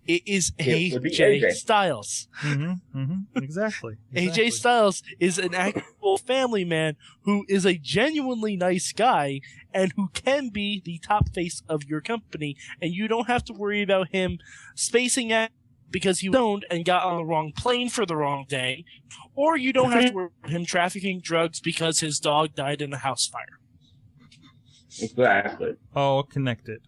it is AJ Styles. Exactly. AJ Styles is an actual family man who is a genuinely nice guy and who can be the top face of your company, and you don't have to worry about him spacing out because he owned and got on the wrong plane for the wrong day, or you don't have to worry about him trafficking drugs because his dog died in a house fire. Exactly. All connected.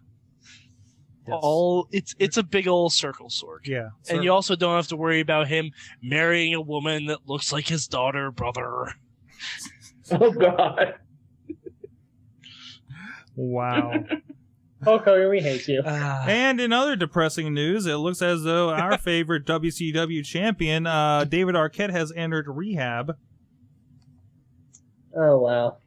Yes. It's a big old circle, Sorg. Yeah. And you also don't have to worry about him marrying a woman that looks like his brother. Oh, God. Wow. Okay, we hate you. And in other depressing news, it looks as though our favorite WCW champion, David Arquette, has entered rehab. Oh, wow.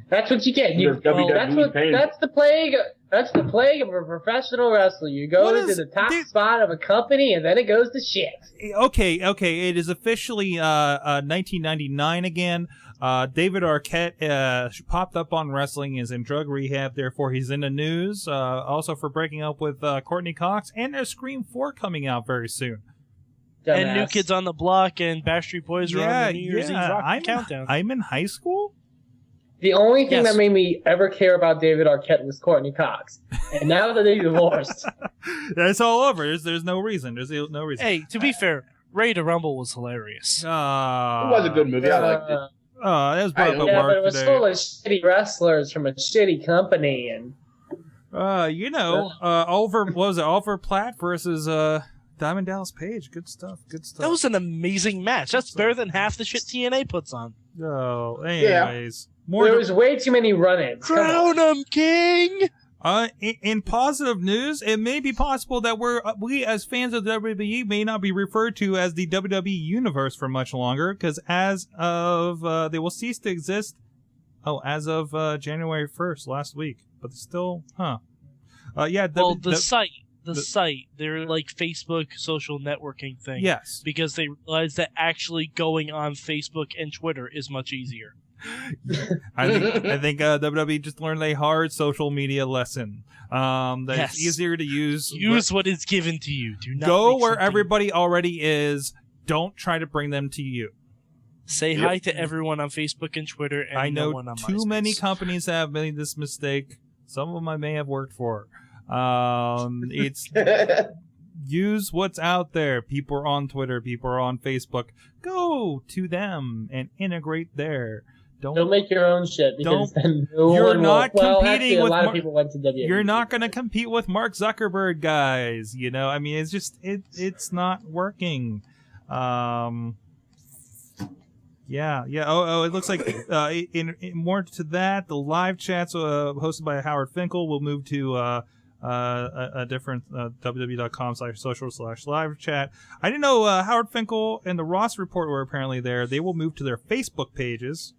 That's what you get. That's the plague. That's the plague of a professional wrestler. You go into the top spot of a company, and then it goes to shit. Okay. It is officially 1999 again. David Arquette popped up on wrestling, is in drug rehab, therefore he's in the news. Also for breaking up with Courtney Cox, and there's Scream 4 coming out very soon. And New Kids on the Block and Backstreet Boys are on the New Year's Eve Rock Countdown. I'm in high school? The only thing that made me ever care about David Arquette was Courtney Cox. And now that they divorced. That's all over. There's no reason. There's no reason. Hey, to be fair, Ready to Rumble was hilarious. It was a good movie. I liked it. Oh, that was brought up at Yeah, work but it was today. full of shitty wrestlers from a shitty company. And Oliver Platt versus Diamond Dallas Page. Good stuff. That was an amazing match. That's better than half the shit TNA puts on. Oh, anyways. There was way too many run-ins. Crown 'em, King! In positive news, it may be possible that we as fans of WWE may not be referred to as the WWE Universe for much longer, because as of they will cease to exist. As of January 1st, last week, but still, the site, their like Facebook social networking thing. Yes, because they realized that actually going on Facebook and Twitter is much easier. I think WWE just learned a hard social media lesson. It's easier to use. Use what is given to you. Do not go where everybody already is. Don't try to bring them to you. Say hi to everyone on Facebook and Twitter. And I know no one on too MySpace. many companies have made this mistake. Some of them I may have worked for. It's use what's out there. People are on Twitter. People are on Facebook. Go to them and integrate there. Don't make your own shit because then you're not competing actually, with a lot of people went to WWE. You're not going to compete with Mark Zuckerberg, guys. You know, I mean, it's just it's not working. Yeah. Oh, it looks like in more to that, the live chats hosted by Howard Finkel will move to a different www.com/social/live chat. I didn't know Howard Finkel and the Ross Report were apparently there. They will move to their Facebook pages,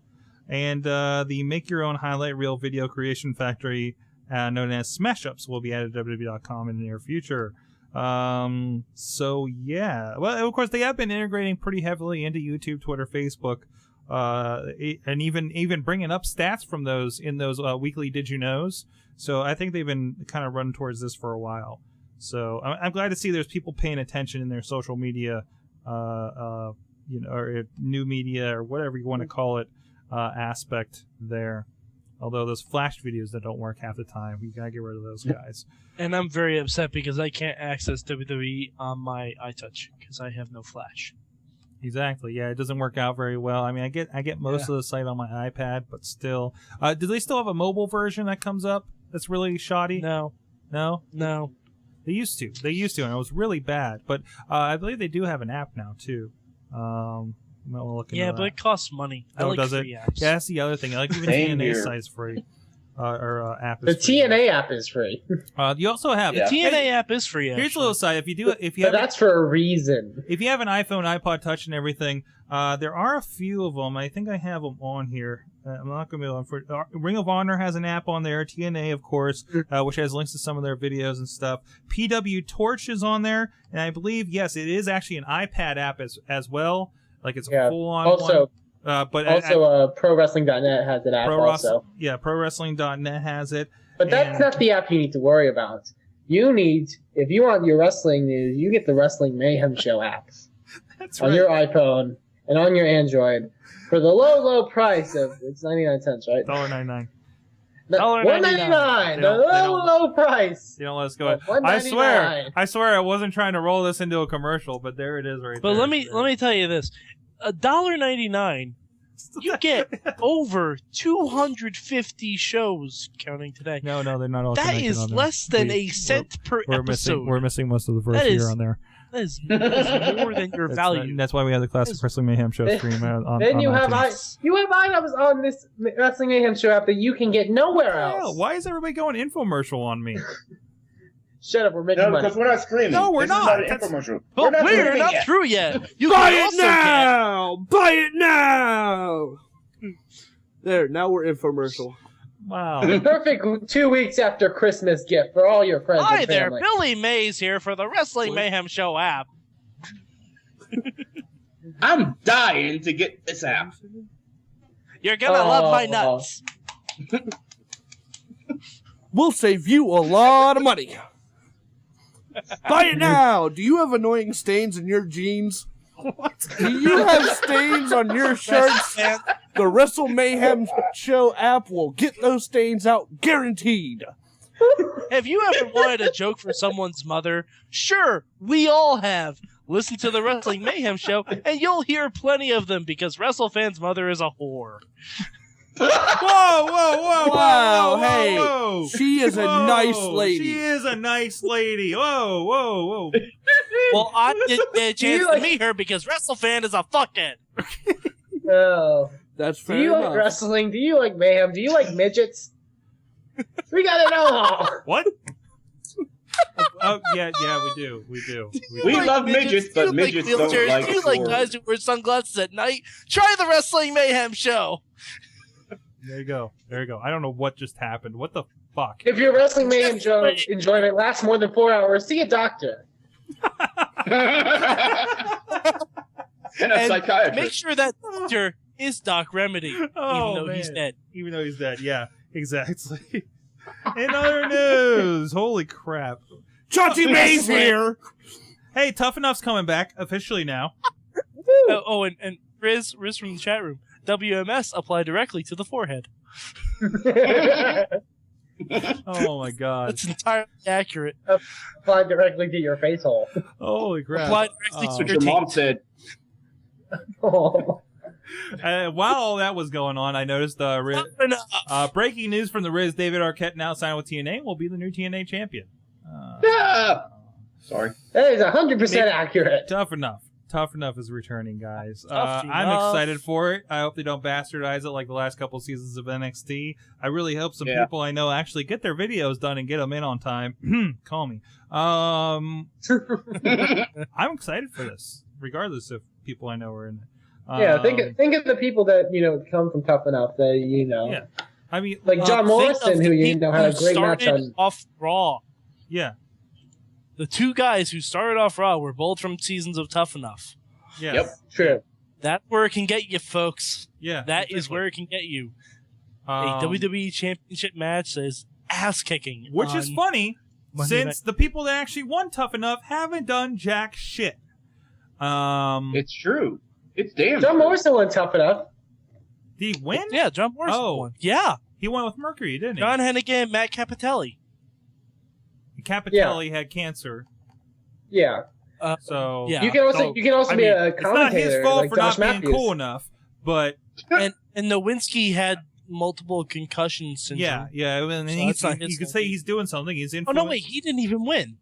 and the Make Your Own Highlight Reel Video Creation Factory, known as Smash Ups, will be added to www.com in the near future. So yeah, well, of course they have been integrating pretty heavily into YouTube, Twitter, Facebook, and even bringing up stats from those in those weekly Did You Knows. So I think they've been kind of running towards this for a while. So I'm glad to see there's people paying attention in their social media, or new media or whatever you want to call it, aspect there. Although those flash videos that don't work half the time, we gotta get rid of those guys. And I'm very upset because I can't access WWE on my iTouch because I have no flash. Exactly. Yeah, it doesn't work out very well. I mean, I get most of the site on my iPad, but still. Do they still have a mobile version that comes up that's really shoddy? No. They used to, and it was really bad. But I believe they do have an app now too. But it costs money. I like does free it? apps. Yeah, that's the other thing. I like even TNA site's free. App The is free. TNA app is free. You also have the TNA app is free. Here's a little side. But that's for a reason. If you have an iPhone, iPod Touch, and everything, there are a few of them. I think I have them on here. I'm not going to be able to. Ring of Honor has an app on there. TNA, of course, which has links to some of their videos and stuff. PW Torch is on there, and I believe yes, it is actually an iPad app as well. Like it's a full-on also, one. But ProWrestling.net has an app also. Yeah, ProWrestling.net has it. But that's not the app you need to worry about. If you want your wrestling news, you get the Wrestling Mayhem Show app. That's on your iPhone and on your Android for the low price of, it's 99 cents, right? $1.99. $1.99. The low price. You don't let us go. I swear, I wasn't trying to roll this into a commercial, but there it is, right there. But let me tell you this: $1.99, you get over 250 shows counting today. No, they're not all. That is less than a cent per episode. We're missing most of the first year on there. That is more than your value. That's why we have the Classic Wrestling Mayhem Show stream on. Then you on have items on this Wrestling Mayhem Show app that you can get nowhere else. Why is everybody going infomercial on me? Shut up, we're making money. because we're not streaming. No, we're not. This is not an infomercial. But we're not through yet. You Buy it now! Buy it now! There, now we're infomercial. Wow. The perfect 2 weeks after Christmas gift for all your friends Hi and there, family. Billy Mays here for the Wrestling Mayhem Show app. I'm dying to get this app. You're gonna love my nuts. We'll save you a lot of money. Buy it now! Do you have annoying stains in your jeans? What? Do you have stains on your shirts? The Wrestle Mayhem Show app will get those stains out, guaranteed. Have you ever wanted a joke for someone's mother? Sure, we all have. Listen to the Wrestling Mayhem Show, and you'll hear plenty of them because WrestleFan's mother is a whore. Whoa! Wow, whoa, hey, whoa. she is a nice lady. She is a nice lady. Whoa. Well, I didn't get a chance to meet her because WrestleFan is a fuckhead. Oh. That's fair Do you enough. like wrestling? Do you like mayhem? Do you like midgets? We gotta know. What? Oh, yeah, we do. We love midgets, but do you midgets like don't wheelchairs? like Do you like swords. guys who wear sunglasses at night? Try the Wrestling Mayhem Show. There you go. I don't know what just happened. What the fuck? If your wrestling mayhem show enjoyment lasts more than 4 hours, see a doctor. And a psychiatrist. Make sure that doctor is Doc Remedy, even though he's dead. Even though he's dead, yeah, exactly. In other news, holy crap. Chachi May's here! Hey, Tough Enough's coming back officially now. And Riz from the chat room. WMS apply directly to the forehead. Oh my god. That's entirely accurate. Apply directly to your face hole. Holy crap. Apply directly to What your your mom teeth. said. Oh. While all that was going on, I noticed breaking news from the Riz. David Arquette now signed with TNA and will be the new TNA champion. Sorry. That is 100% accurate. Tough Enough. Tough Enough is returning, guys. Tough I'm enough. excited for it. I hope they don't bastardize it like the last couple seasons of NXT. I really hope some people I know actually get their videos done and get them in on time. Call me. I'm excited for this, regardless if people I know are in it. Yeah, think of the people that come from Tough Enough. That Yeah, I mean, like John Morrison, who had a great match on off Raw. Yeah, the two guys who started off Raw were both from seasons of Tough Enough. Yeah. Yep. True. That's where it can get you, folks. Yeah, that is where it can get you. A WWE Championship match that is ass kicking, which is funny Monday since the people that actually won Tough Enough haven't done jack shit. It's true. It's damn. John true. Morrison won Tough Enough. Did he win? Yeah, John Morrison won. Yeah, he won with Mercury, didn't he? John Hennigan, Matt Capitelli. Capitelli had cancer. Yeah. So yeah. You can also be a it's not commentator. his fault like for Josh not Matthews. being cool enough, but and Nowinski had multiple concussion syndrome. yeah. And So you that's not his could fault. say he's doing something. He's in. Oh no, wait, he didn't even win.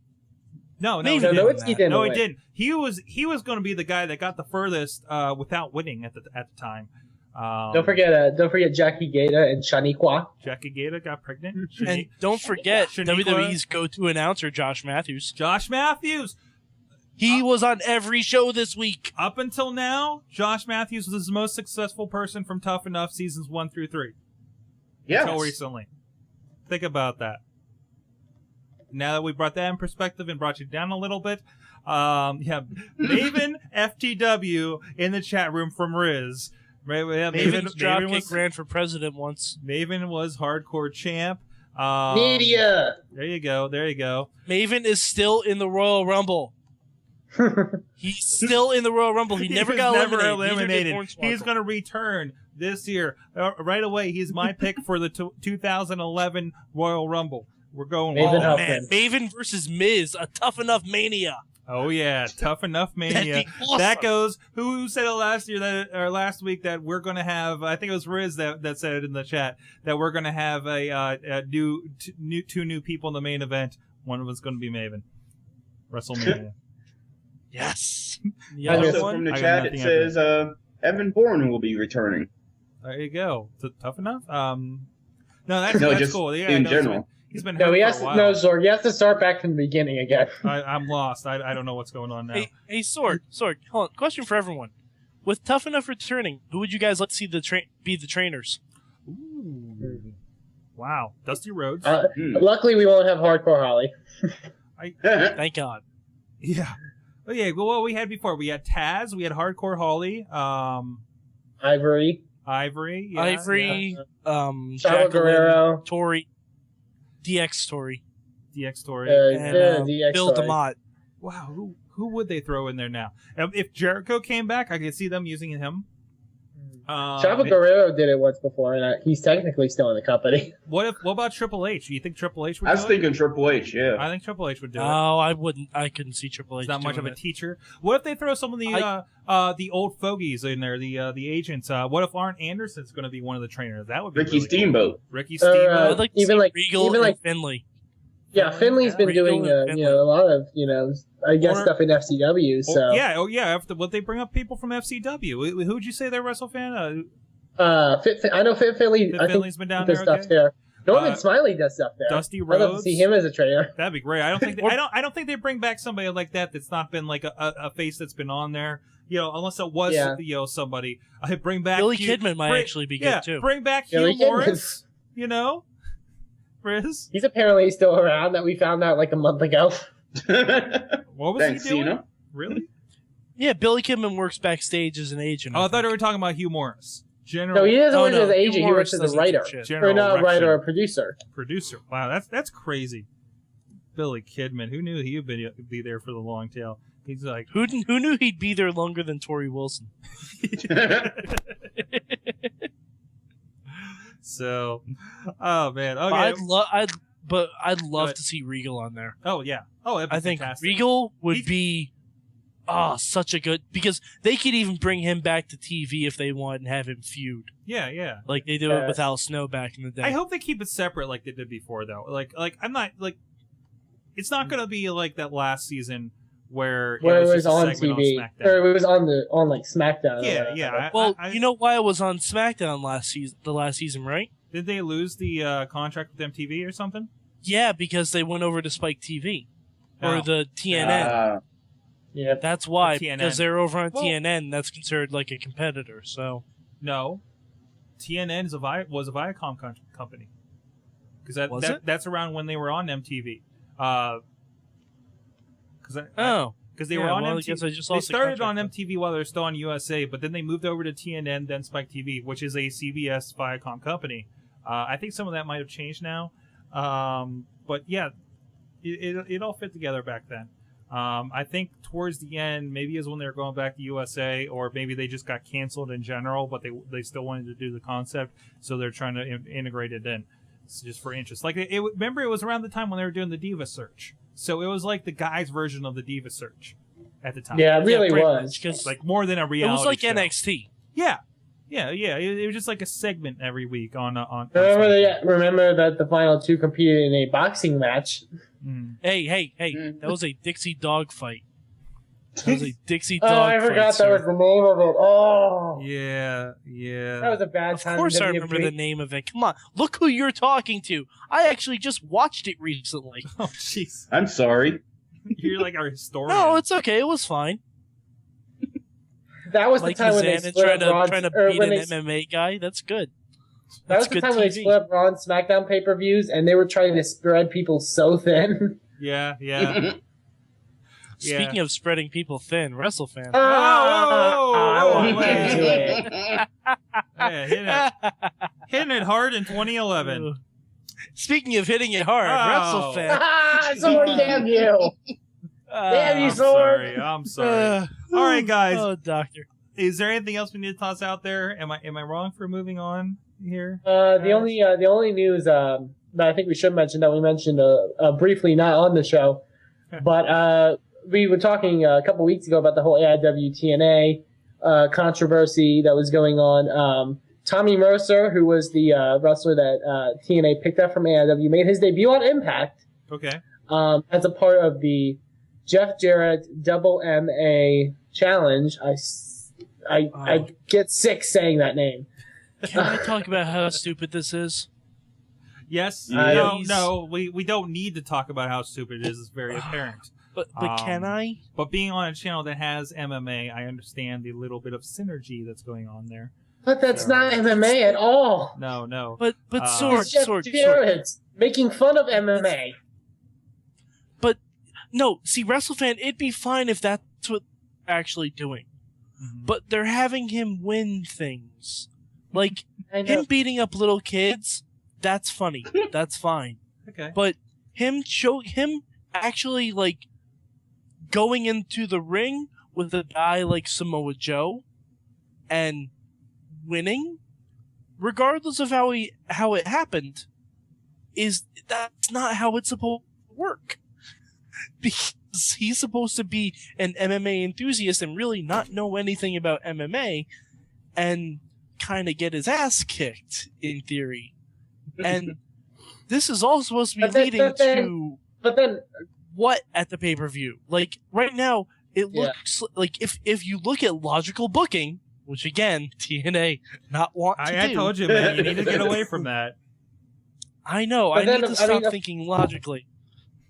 No, Maybe he Nowinski didn't. No, he win. didn't. He was going to be the guy that got the furthest without winning at the time. Don't forget Jackie Gaeta and Shaniqua. Jackie Gaeta got pregnant. And don't forget Shaniqua. WWE's go-to announcer, Josh Matthews. Josh Matthews. He was on every show this week. Up until now, Josh Matthews was the most successful person from Tough Enough seasons 1 through 3. Yes. Until recently. Think about that. Now that we brought that in perspective and brought you down a little bit, Maven FTW in the chat room from Riz. Maven's dropkick ran for president once. Maven was hardcore champ. Media. There you go. Maven is still in the Royal Rumble. He's still in the Royal Rumble. He never got eliminated. He's going to return this year. Right away, he's my pick for the 2011 Royal Rumble. We're going Maven versus Miz, a Tough Enough Mania. Oh yeah, Tough Enough Mania. Awesome. That goes. Who said it last week that we're going to have? I think it was Riz that said it in the chat that we're going to have two new people in the main event. One of us going to be Maven. WrestleMania. Yes. The other one from the chat it says Evan Bourne will be returning. There you go. Tough Enough. No, that's just cool. Yeah, in general. He's been No, hurt for a while. Sorg. He has to start back from the beginning again. I'm lost. I don't know what's going on now. Hey, Sorg, hold on. Question for everyone. With Tough Enough returning, who would you guys like to see be the trainers? Ooh. Wow. Dusty Rhodes. Luckily, we won't have Hardcore Holly. Thank God. Yeah. Oh, yeah. Well, what we had before, we had Taz, we had Hardcore Holly, Ivory. Charlotte Guerrero. Tori, DX Tori. DX Tory. DX Bill Tory. DeMott. Wow, who would they throw in there now? If Jericho came back, I could see them using him. Chavo Guerrero did it once before, and he's technically still in the company. What about Triple H? Do you think Triple H would I do was it? thinking Triple H, yeah. I think Triple H would do it. Oh, I wouldn't. I couldn't see Triple H. He's not much of doing a it. teacher. What if they throw some of the old fogies in there, the agents? What if Arn Anderson's going to be one of the trainers? That would be Ricky really Steamboat. Cool. Ricky Steamboat. I'd like to even see like Regal even like and Finley. Yeah, Finley's been Regal doing and Finley. a lot of I guess Or- stuff in FCW. So Would they bring up people from FCW? Who'd you say they're WrestleFan? I know Fit Finley. Fit I think Finley's been down does there, stuff okay? there. Norman Smiley does stuff there. Dusty I'd love to Rhodes. see him as a trainer. That'd be great. I don't think I don't think they bring back somebody like that's not been like a face that's been on there. Unless it was somebody. I bring back Billy Kidman might actually be good too. Bring back Billy Hugh Morris. Riz. He's apparently still around. That we found out like a month ago. What was Thanks, he doing? Cena. Really? Yeah, Billy Kidman works backstage as an agent. Oh, I thought you were talking about Hugh Morris. General. No, he doesn't work as an Hugh agent. He Morris works as a doesn't writer, do shit. General or not a Erection. writer, a producer. Producer. Wow, that's crazy. Billy Kidman. Who knew he would be there for the long tail? He's like, Who knew he'd be there longer than Tori Wilson? So, oh man, okay. I'd love to see Regal on there. Oh yeah. Oh, that'd be I think fantastic. Regal would be such a good, because they could even bring him back to TV if they want and have him feud Yeah. like they do it with Al Snow back in the day. I hope they keep it separate like they did before though. Like I'm not like it's not gonna be like that last season where it was was just a on segment TV, on SmackDown. or it was on like SmackDown. Yeah. Well, you know why it was on SmackDown the last season, right? Did they lose the contract with MTV or something? Yeah, because they went over to Spike TV or Oh. the TNN. Yeah, That's why, The TNN. because they're over on Well- TNN. That's considered like a competitor. So No, TNN was a Viacom company because Was it? that's around when they were on MTV. Because they were on I MTV. guess I just They lost the started on contract. MTV while they were still on USA, but then they moved over to TNN, then Spike TV, which is a CBS Viacom company. I think some of that might have changed now, but yeah, it all fit together back then. I think towards the end, maybe is when they were going back to USA, or maybe they just got canceled in general, but they still wanted to do the concept, so they're trying to integrate it in. It's just for interest. Like remember, it was around the time when they were doing the Diva Search, so it was like the guys' version of the Diva Search at the time. Yeah, it really pretty was. much, 'cause Like more than a it reality was like show. NXT. Yeah. It was just like a segment every week on. Remember that the final two competed in a boxing match. Mm. Hey! That was a Dixie dog fight. That was a Dixie Oh, dog I fight. forgot sir. that was the name of it. Oh, Yeah. that was a bad Of time. course, in I remember the WWE. name of it. Come on, look who you're talking to. I actually just watched it recently. Oh, jeez. I'm sorry. You're like our historian. No, it's okay. It was fine. That was Like the time when they Kazan split up trying to or beat when an they- MMA guy. That's good. That was That's the good time when they TV. split up Raw and SmackDown pay-per-views, and they were trying to spread people so thin. Yeah. Speaking of spreading people thin, WrestleFan. I won't wait. get into it. Yeah, hitting it hard in 2011. Speaking of hitting it hard, Oh. WrestleFan. Sorry, damn you. Damn you, Sorg. I'm sorry. All right, guys. Oh, doctor. Is there anything else we need to toss out there? Am I wrong for moving on here? The only news that I think we should mention, that we mentioned briefly, not on the show, but we were talking a couple weeks ago about the whole AIW TNA controversy that was going on. Tommy Mercer, who was the wrestler that TNA picked up from AIW, made his debut on Impact. Okay. As a part of the Jeff Jarrett Double MA Challenge. I get sick saying that name. Can I talk about how stupid this is? Yes. Yeah. No. We don't need to talk about how stupid it is. It's very apparent. But can I? But being on a channel that has MMA, I understand the little bit of synergy that's going on there. But that's not MMA at all. No. But It's Jeff Sorg. Jarrett making fun of MMA. But no, see, WrestleFan, it'd be fine if that's what they're actually doing. Mm-hmm. But they're having him win things. Like, I know. him beating up little kids, that's funny. That's fine. Okay. But him actually like going into the ring with a guy like Samoa Joe and winning, regardless of how it happened, that's not how it's supposed to work. Because he's supposed to be an MMA enthusiast and really not know anything about MMA and kind of get his ass kicked in theory. And this is all supposed to be leading to what at the pay-per-view? Like right now, it looks like if you look at logical booking, which again, TNA not want to do. I told you, man, you need to get away from that. I know. I need to stop thinking logically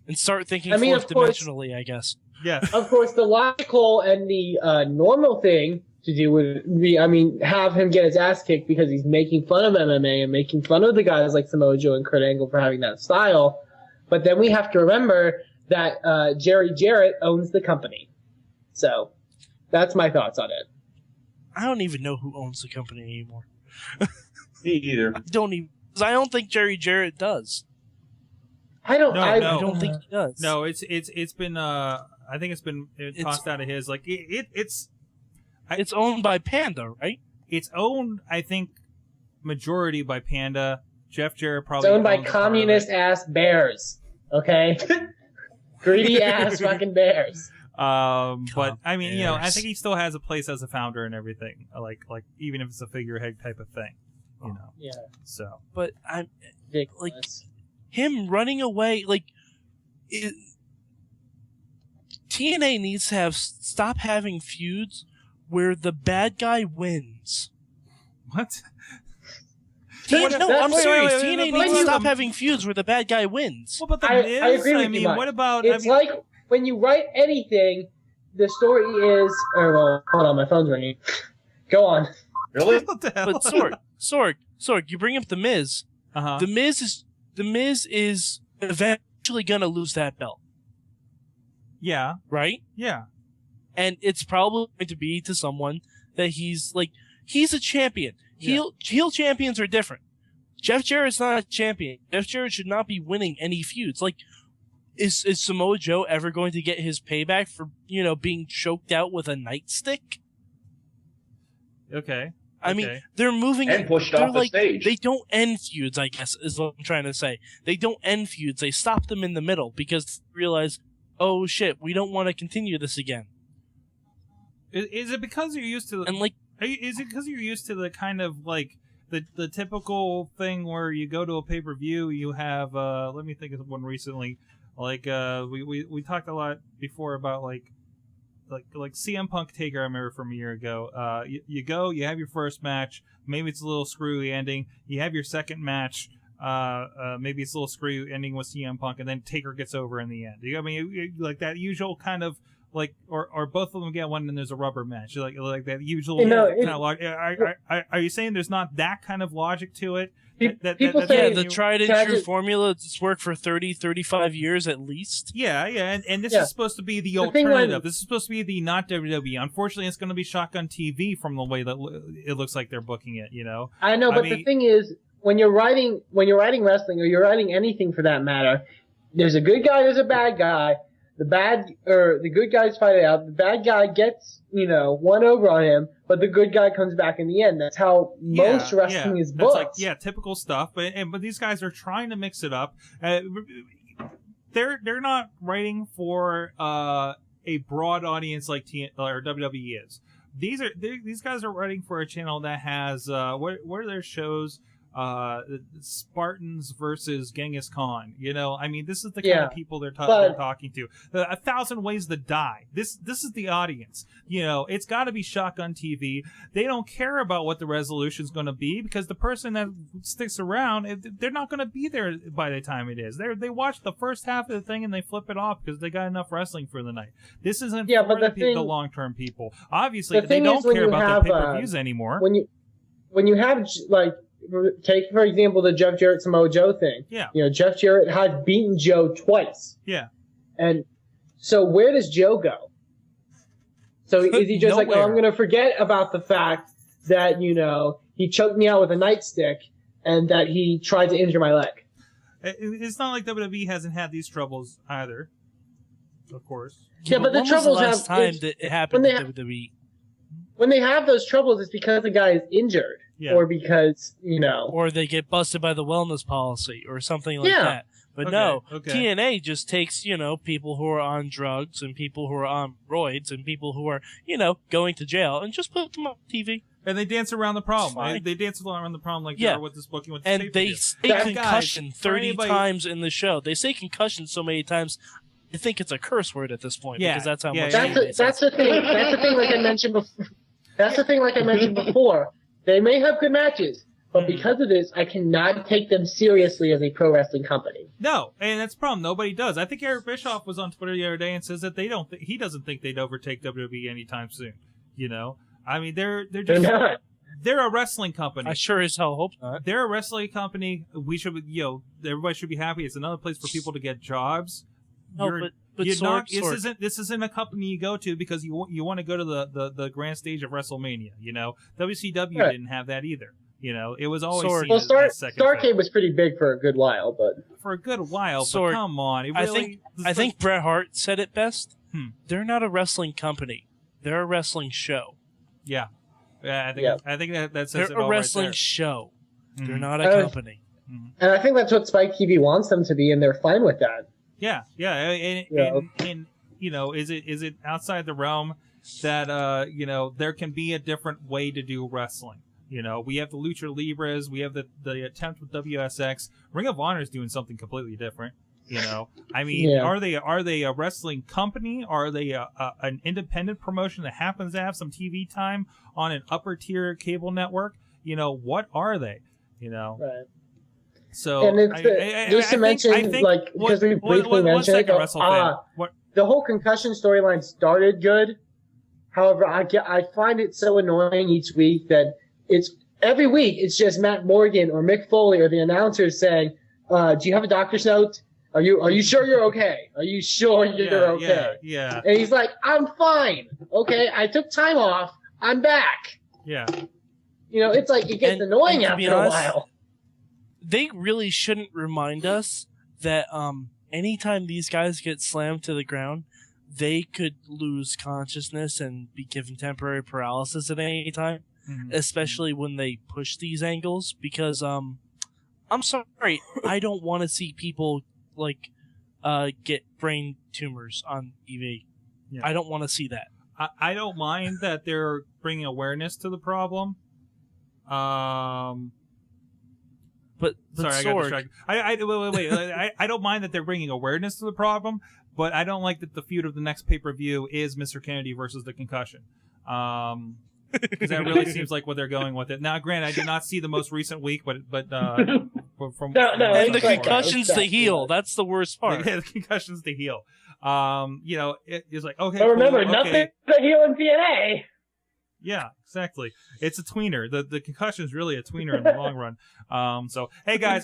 and start thinking fourth dimensionally, I guess. Yeah. Of course, the logical and the normal thing to do would be, have him get his ass kicked because he's making fun of MMA and making fun of the guys like Samoa Joe and Kurt Angle for having that style. But then we have to remember that Jerry Jarrett owns the company. So that's my thoughts on it. I don't even know who owns the company anymore. Me either. I don't think Jerry Jarrett does. I don't think he does. No, it's been I think it's been tossed out of his. Like it's owned by Panda, right? It's owned, I think, majority by Panda. Jeff Jarrett probably. It's owned by communist ass bears. Okay, greedy ass fucking bears. But I mean, I think he still has a place as a founder and everything. Like even if it's a figurehead type of thing, Yeah. So, but I'm ridiculous. Like him running away. Like TNA needs to stop having feuds where the bad guy wins. What? I'm serious. TNA needs to stop having feuds where the bad guy wins. What about the Miz? I agree with you, Mike. What about? It's like when you write anything, the story is. Hold on, my phone's ringing. Go on. Really? What the hell? But Sorg, you bring up the Miz. Uh-huh. The Miz is eventually gonna lose that belt. Yeah. Right? Yeah. And it's probably going to be to someone that he's a champion. Heel champions are different. Jeff Jarrett's not a champion. Jeff Jarrett should not be winning any feuds. Like, is Samoa Joe ever going to get his payback for, being choked out with a nightstick? Okay. I mean, they're moving and pushed off the stage. They don't end feuds, I guess, is what I'm trying to say. They don't end feuds. They stop them in the middle because they realize, oh shit, we don't want to continue this again. Is it because you're used to is it because you're used to the kind of like the typical thing where you go to a pay-per-view, you have let me think of one recently, like we talked a lot before about like CM Punk Taker, I remember from a year ago. You go, you have your first match, maybe it's a little screwy ending, you have your second match, maybe it's a little screwy ending with CM Punk, and then Taker gets over in the end. Like that usual kind of like, or both of them get one and there's a rubber match, like that usual kind of logic. Are you saying there's not that kind of logic to it? The tried and true formula that's worked for 30-35 years at least. Yeah, and this is supposed to be the alternative. This is supposed to be the not WWE. Unfortunately, it's going to be Shotgun TV from the way that it looks like they're booking it. I know, but the thing is, when you're writing wrestling or you're writing anything for that matter, there's a good guy, there's a bad guy. The good guys fight it out. The bad guy gets, one over on him, but the good guy comes back in the end. That's how most wrestling is booked. That's like, typical stuff. But these guys are trying to mix it up. They're not writing for a broad audience like or WWE is. These guys are writing for a channel that has what are their shows? Spartans versus Genghis Khan. This is the kind of people they're talking to. 1,000 Ways to Die. This is the audience. It's got to be Shotgun TV. They don't care about what the resolution is going to be because the person that sticks around, they're not going to be there by the time it is. They watch the first half of the thing and they flip it off because they got enough wrestling for the night. This isn't for the long-term people. Obviously, they don't care about their pay-per-views anymore. When you have take, for example, the Jeff Jarrett Samoa Joe thing. Yeah. Jeff Jarrett has beaten Joe twice. Yeah. And so where does Joe go? So is he just like, I'm going to forget about the fact that, he choked me out with a nightstick and that he tried to injure my leg? It's not like WWE hasn't had these troubles either. Of course. Yeah, but the when was troubles the last have time that it happened to WWE. When they have those troubles, it's because the guy is injured, or because or they get busted by the wellness policy, or something like that. But TNA just takes people who are on drugs and people who are on roids and people who are going to jail and just put them on TV. And they dance around the problem. They dance around the problem like they are with this booking. With this and they say concussion 30 times in the show. They say concussion so many times. I think it's a curse word at this point because that's how much. That's the thing. That's the thing. Like I mentioned before. That's the thing. Like I mentioned before. They may have good matches, but because of this, I cannot take them seriously as a pro wrestling company. No, and that's the problem. Nobody does. I think Eric Bischoff was on Twitter the other day and says that he doesn't think they'd overtake WWE anytime soon. I mean, they're just they're a wrestling company. I sure as hell hope not. They're a wrestling company. We should, everybody should be happy. It's another place for people to get jobs. No, but Sorg. This isn't a company you go to because you want to go to the grand stage of WrestleMania. WCW didn't have that either. It was always seen as Starrcade was pretty big for a good while, but but come on, I think Bret Hart said it best. They're not a wrestling company; they're a wrestling show. Yeah, I think that says they're it all a wrestling right there. show. They're not a company. And I think that's what Spike TV wants them to be, and they're fine with that. Yeah, and is it outside the realm that there can be a different way to do wrestling? We have the Lucha Libras, we have the attempt with WSX. Ring of Honor is doing something completely different. I mean, are they a wrestling company? Are they an independent promotion that happens to have some TV time on an upper tier cable network? What are they? Right. So, and it's just to mention, because we briefly mentioned it, the whole concussion storyline started good. However, I find it so annoying each week that every week it's just Matt Morgan or Mick Foley or the announcers saying, "Do you have a doctor's note? Are you sure you're okay? Are you sure you're okay?" Yeah. And he's like, "I'm fine. Okay, I took time off. I'm back." Yeah. It's like it gets annoying after a while. They really shouldn't remind us that anytime these guys get slammed to the ground, they could lose consciousness and be given temporary paralysis at any time, especially when they push these angles. Because I'm sorry, I don't want to see people get brain tumors on TV. Yeah. I don't want to see that. I don't mind that they're bringing awareness to the problem. But sorry, Sorg, I got distracted. Wait. I don't mind that they're bringing awareness to the problem, but I don't like that the feud of the next pay-per-view is Mr. Kennedy versus the Concussion. Because that really seems like what they're going with it. Now, granted, I did not see the most recent week, but and the Concussion's the heel. That's the worst part. Yeah, the Concussion's the heel. It's like, okay. But remember, cool, nothing's the heel in TNA. Yeah, exactly. It's a tweener. The Concussion is really a tweener in the long run. So, hey guys,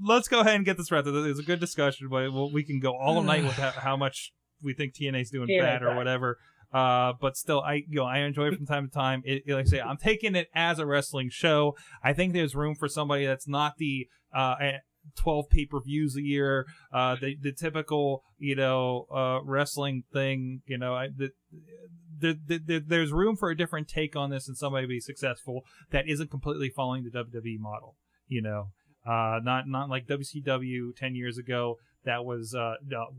let's go ahead and get this wrapped up. It's a good discussion, but we can go all night with how much we think TNA's doing bad or whatever. But still, I enjoy it from time to time. Like I say, I'm taking it as a wrestling show. I think there's room for somebody that's not the 12 pay-per-views a year, the typical wrestling thing. There's room for a different take on this and somebody to be successful that isn't completely following the WWE model. Not like WCW 10 years ago. That was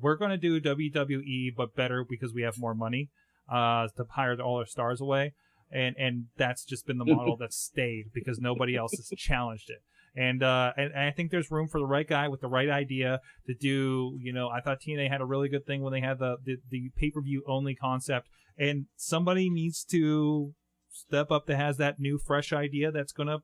we're going to do WWE but better because we have more money to hire all our stars away, and that's just been the model that's stayed because nobody else has challenged it. And I think there's room for the right guy with the right idea to do. I thought TNA had a really good thing when they had the pay-per-view only concept, and somebody needs to step up that has that new fresh idea that's going to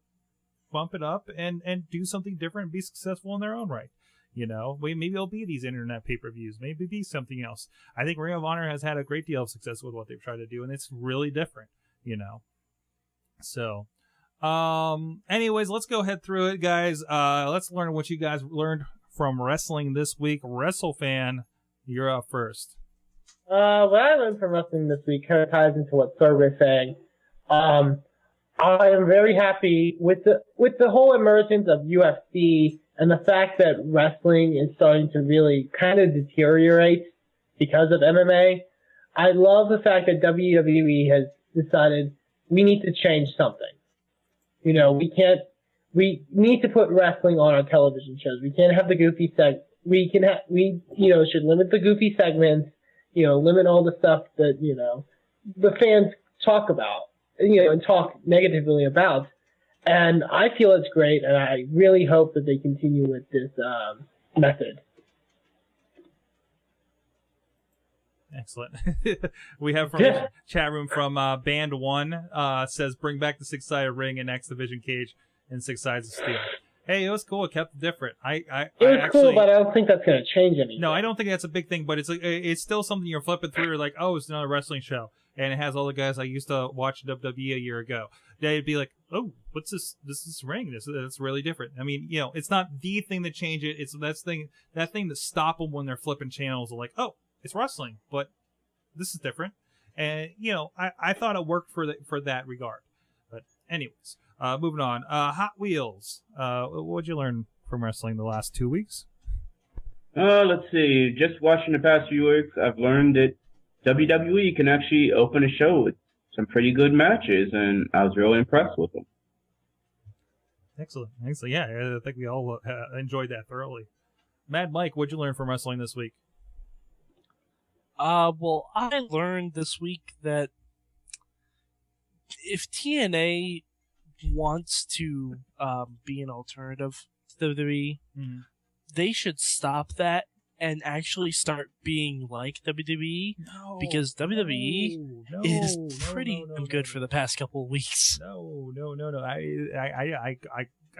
bump it up and do something different and be successful in their own right. Maybe it'll be these internet pay-per-views, maybe be something else. I think Ring of Honor has had a great deal of success with what they've tried to do, and it's really different. So. Anyways, let's go ahead through it, guys. Let's learn what you guys learned from wrestling this week. WrestleFan, you're up first. What I learned from wrestling this week kind of ties into what Sorg was saying. I am very happy with the whole emergence of UFC And the fact that wrestling is starting to really kind of deteriorate because of MMA, I love the fact that WWE has decided we need to change something. You know, we need to put wrestling on our television shows. We can't have the goofy we should limit the goofy segments, limit all the stuff that, the fans talk about, and talk negatively about. And I feel it's great, and I really hope that they continue with this method. Excellent. We have from the chat room from Band 1 says, bring back the 6-sided ring and X Division cage and 6 sides of steel. Hey, it was cool. It kept it different. It was cool, but I don't think that's going to change anything. No, I don't think that's a big thing, but it's still something you're flipping through. You're like, oh, it's another wrestling show. And it has all the guys I used to watch WWE a year ago. They'd be like, oh, what's this? This is ring. That's really different. I mean, it's not the thing that change it. It's that thing that stop them when they're flipping channels. Are like, oh, it's wrestling, but this is different. And I thought it worked for that regard. But anyways, moving on. Hotwheelz. What'd you learn from wrestling the last 2 weeks? Let's see. Just watching the past few weeks, I've learned that WWE can actually open a show with some pretty good matches, and I was really impressed with them. Excellent. Yeah, I think we all enjoyed that thoroughly. Mad Mike, what'd you learn from wrestling this week? Well, I learned this week that if TNA wants to be an alternative to WWE, they should stop that and actually start being like WWE, because WWE is pretty good for the past couple of weeks. No.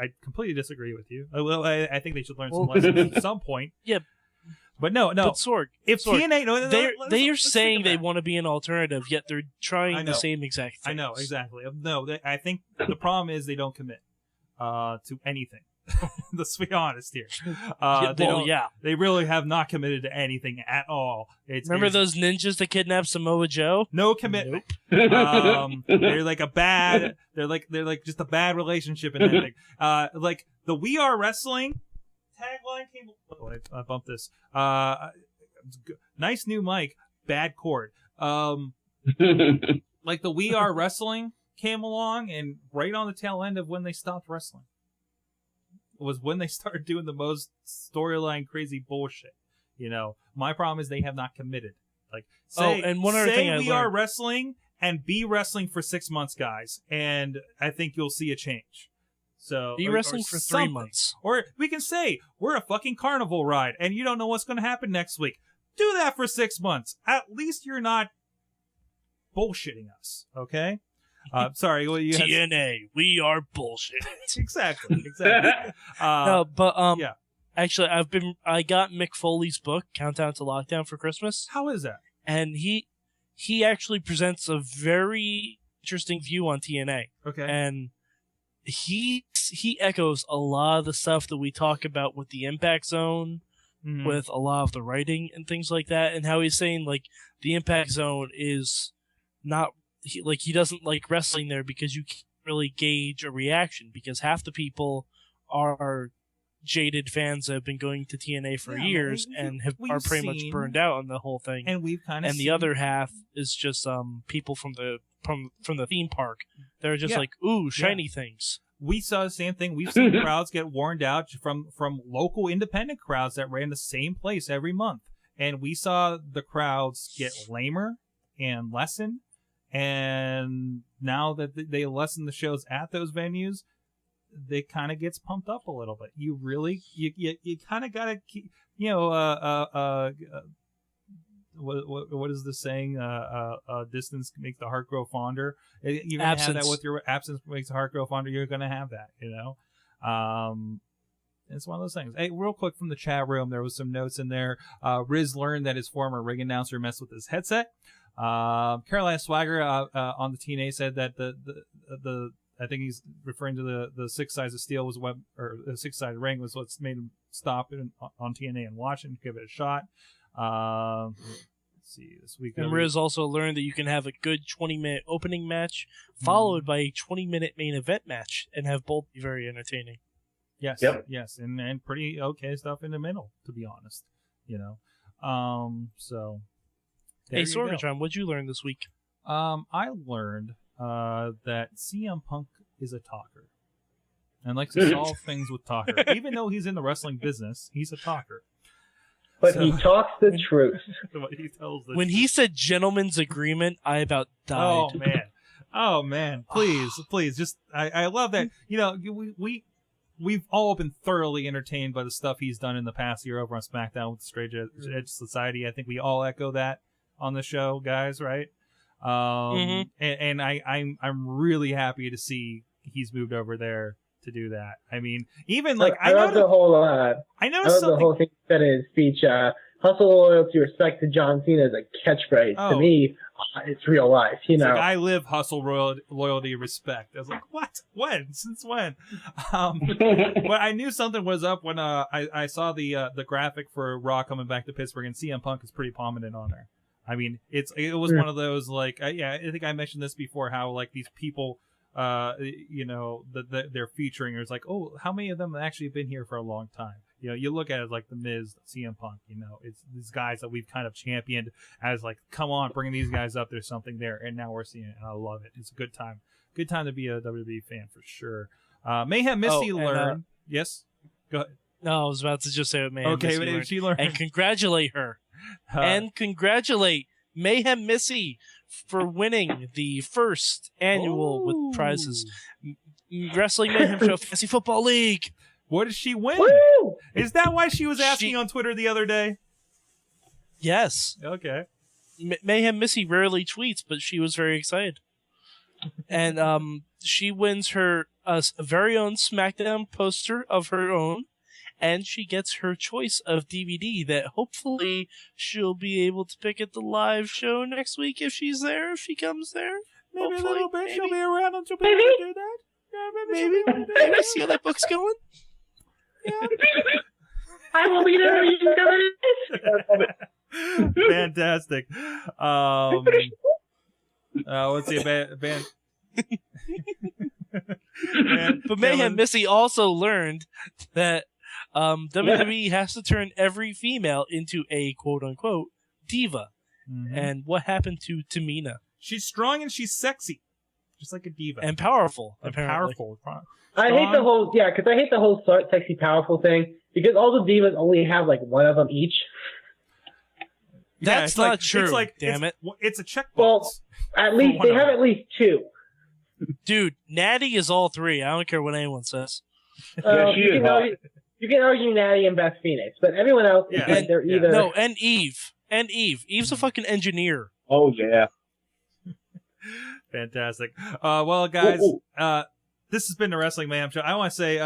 I completely disagree with you. Well, I think they should learn some lessons at some point. Yeah. But no. But Sorg, TNA, they're saying they want to be an alternative, yet they're trying the same exact things. I know, exactly. No, I think the problem is they don't commit to anything. Let's be honest here. They really have not committed to anything at all. Remember those ninjas that kidnapped Samoa Joe? No commitment. Nope. They're like they're like just a bad relationship and everything. Like the We Are Wrestling tagline came. Oh, I bumped this. Nice new mic, bad cord. Like the We Are Wrestling came along, and right on the tail end of when they stopped wrestling was when they started doing the most storyline crazy bullshit. My problem is they have not committed. Like, and one other thing we are wrestling and be wrestling for 6 months, guys, and I think you'll see a change. So be wrestling for 3 months, or we can say we're a fucking carnival ride, and you don't know what's going to happen next week. Do that for 6 months. At least you're not bullshitting us, okay? Sorry, TNA, we are bullshit. Exactly. No, but yeah. Actually, I got Mick Foley's book, Countdown to Lockdown, for Christmas. How is that? And he actually presents a very interesting view on TNA. Okay. And he echoes a lot of the stuff that we talk about with the Impact Zone, with a lot of the writing and things like that, and how he's saying like the Impact Zone is not. He doesn't like wrestling there because you can't really gauge a reaction, because half the people are jaded fans that have been going to TNA for years and are pretty much burned out on the whole thing. And we've the other half is just people from the theme park. They're just like, ooh, shiny things. We saw the same thing. We've seen crowds get worn out from local independent crowds that ran the same place every month, and we saw the crowds get lamer and lessen. And now that they lessen the shows at those venues, they kind of gets pumped up a little bit. You really, you kind of gotta keep, what is the saying? Distance makes the heart grow fonder. You're gonna have that with your absence makes the heart grow fonder. You're gonna have that, It's one of those things. Hey, real quick from the chat room, there was some notes in there. Riz learned that his former ring announcer messed with his headset. Carolina Swagger on the TNA said that the I think he's referring to the 6 sides of steel was the 6-sided ring was what's made him stop on TNA and watch and give it a shot. Let's see this week. And Riz also learned that you can have a good 20-minute opening match followed by a 20-minute main event match and have both be very entertaining. Yes. Yep. Yes, and pretty okay stuff in the middle, to be honest. So. Hey, Sorgatron, what'd you learn this week? I learned that CM Punk is a talker and likes to solve things with talker. Even though he's in the wrestling business, he's a talker. But he talks the truth. When he said gentleman's agreement, I about died. Oh man! Please. Just I love that. We've all been thoroughly entertained by the stuff he's done in the past year over on SmackDown with the Straight Edge Society. I think we all echo that on the show, guys. Right? And I'm really happy to see he's moved over there to do that. I mean, even like I love the whole. I noticed love the whole thing he said in his speech. Hustle, loyalty, respect to John Cena is a catchphrase. To me, it's real life. Like, I live hustle, loyalty, respect. I was like, what? When? Since when? But I knew something was up when I saw the graphic for Raw coming back to Pittsburgh, and CM Punk is pretty prominent on there. I mean, it was one of those like I think I mentioned this before, how like these people that they're featuring is like, oh, how many of them have actually been here for a long time? You look at it like The Miz, CM Punk, it's these guys that we've kind of championed as like, come on, bringing these guys up, there's something there, and now we're seeing it, and I love it. It's a good time to be a WWE fan for sure. Mayhem Missy learned. Yes? Go ahead. No, I was about to just say what Mayhem Missy learned. She learned. And congratulate her. And congratulate Mayhem Missy for winning the first annual with prizes Wrestling Mayhem Show Fantasy Football League. What did she win? Woo! Is that why she was asking on Twitter the other day? Yes. Okay. Mayhem Missy rarely tweets, but she was very excited. And she wins her very own SmackDown poster of her own, and she gets her choice of DVD that hopefully she'll be able to pick at the live show next week if she's there, if she comes there. Maybe hopefully, a little bit. maybe. She'll be around and she'll be able to do that. Yeah, Maybe see how that book's going. Yeah. I will be there. Fantastic. Let's see, band. But Mayhem Missy also learned that WWE has to turn every female into a quote-unquote diva. Mm-hmm. And what happened to Tamina? She's strong and she's sexy, just like a diva, and powerful. Powerful. I hate the whole because I hate the whole sexy powerful thing, because all the divas only have like one of them each. That's not true. It's like, damn it! It's a checkbox. Well, at least they have at least two. Dude, Natty is all three. I don't care what anyone says. You can argue Natty and Beth Phoenix, but everyone else, they're either no, and Eve. Eve's a fucking engineer. Oh yeah. Fantastic. Well, guys, this has been the Wrestling Mayhem Show. I want to say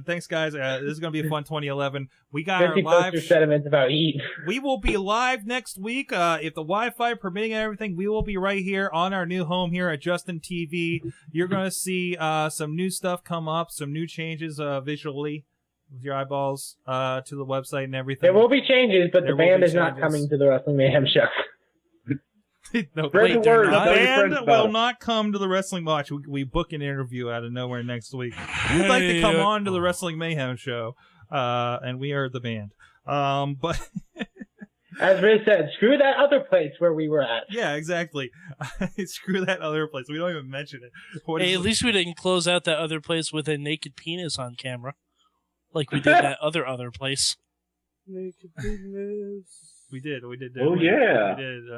thanks, guys. This is going to be a fun 2011. We got our live sentiments about Eve. We will be live next week. If the Wi-Fi permitting and everything, we will be right here on our new home here at Justin TV. You're going to see some new stuff come up, some new changes visually with your eyeballs to the website and everything. There will be changes, but the band is not coming to the Wrestling Mayhem Show. No, the band will not come to the Wrestling Watch. We book an interview out of nowhere next week. We'd like to come on to the Wrestling Mayhem Show, and we are the band. But as Riz said, screw that other place where we were at. Yeah, exactly. Screw that other place. We don't even mention it. Hey, at least we didn't close out that other place with a naked penis on camera, like we did that other place. Naked penis. We did. Oh yeah. We did.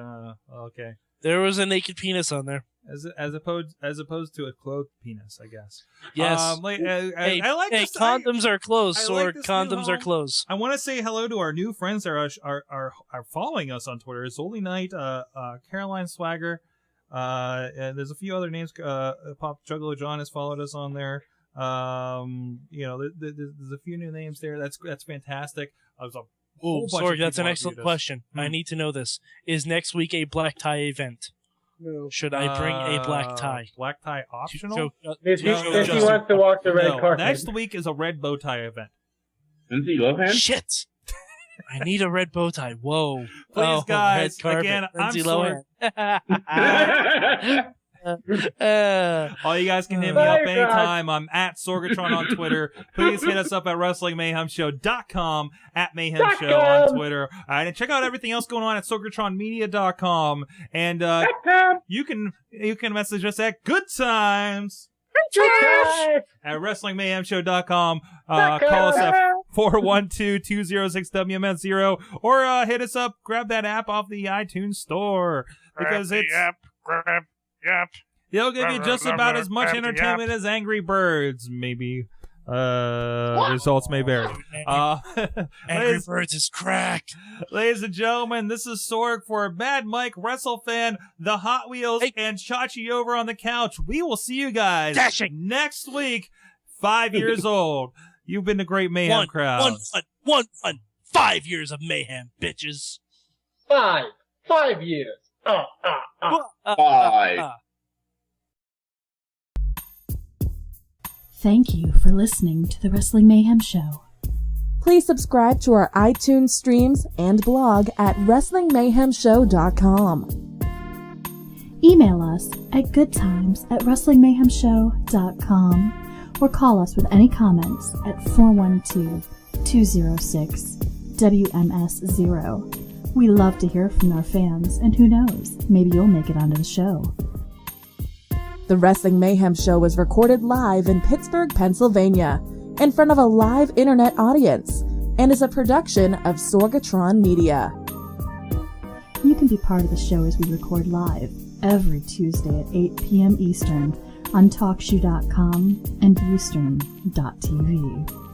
Okay. There was a naked penis on there. As opposed to a clothed penis, I guess. Yes. I like this. Condoms are closed, Sorg. Condoms are closed. I want to say hello to our new friends that are following us on Twitter. Zoli Knight, Caroline Swagger, and there's a few other names. Pop Juggalo John has followed us on there. There's a few new names there. That's fantastic. Oh, Sorg, that's an excellent question. I need to know this. Is next week a black tie event? No. Should I bring a black tie? Black tie optional? If he wants to walk the red carpet. Next week is a red bow tie event. Lindsay Lohan? Shit! I need a red bow tie. Whoa. Please, guys. Again, I'm Sorg. All you guys can hit me up anytime. I'm at Sorgatron on Twitter. Please hit us up at WrestlingMayhemShow.com, at Mayhem Show on Twitter. And check out everything else going on at SorgatronMedia.com. And you can message us at Good Times at WrestlingMayhemShow.com. Call us at 412-206-WMS0 or hit us up, grab that app off the iTunes store because it's they'll give you just about as much entertainment as Angry Birds, maybe. Results may vary. Angry Birds is crack. Ladies and gentlemen, this is Sorg for Mad Mike, WrestleFan, the Hotwheelz, and Chachi over on the couch. We will see you guys next week. 5 years old. You've been a great Mayhem crowd. 5 years of mayhem, bitches. 5 years. 5. Thank you for listening to the Wrestling Mayhem Show. Please subscribe to our iTunes streams and blog at WrestlingMayhemShow.com. Email us at goodtimes@WrestlingMayhemShow.com or call us with any comments at 412-206-WMS0. We love to hear from our fans, and who knows, maybe you'll make it onto the show. The Wrestling Mayhem Show was recorded live in Pittsburgh, Pennsylvania, in front of a live internet audience, and is a production of Sorgatron Media. You can be part of the show as we record live every Tuesday at 8 p.m. Eastern on TalkShoe.com and Eastern.tv.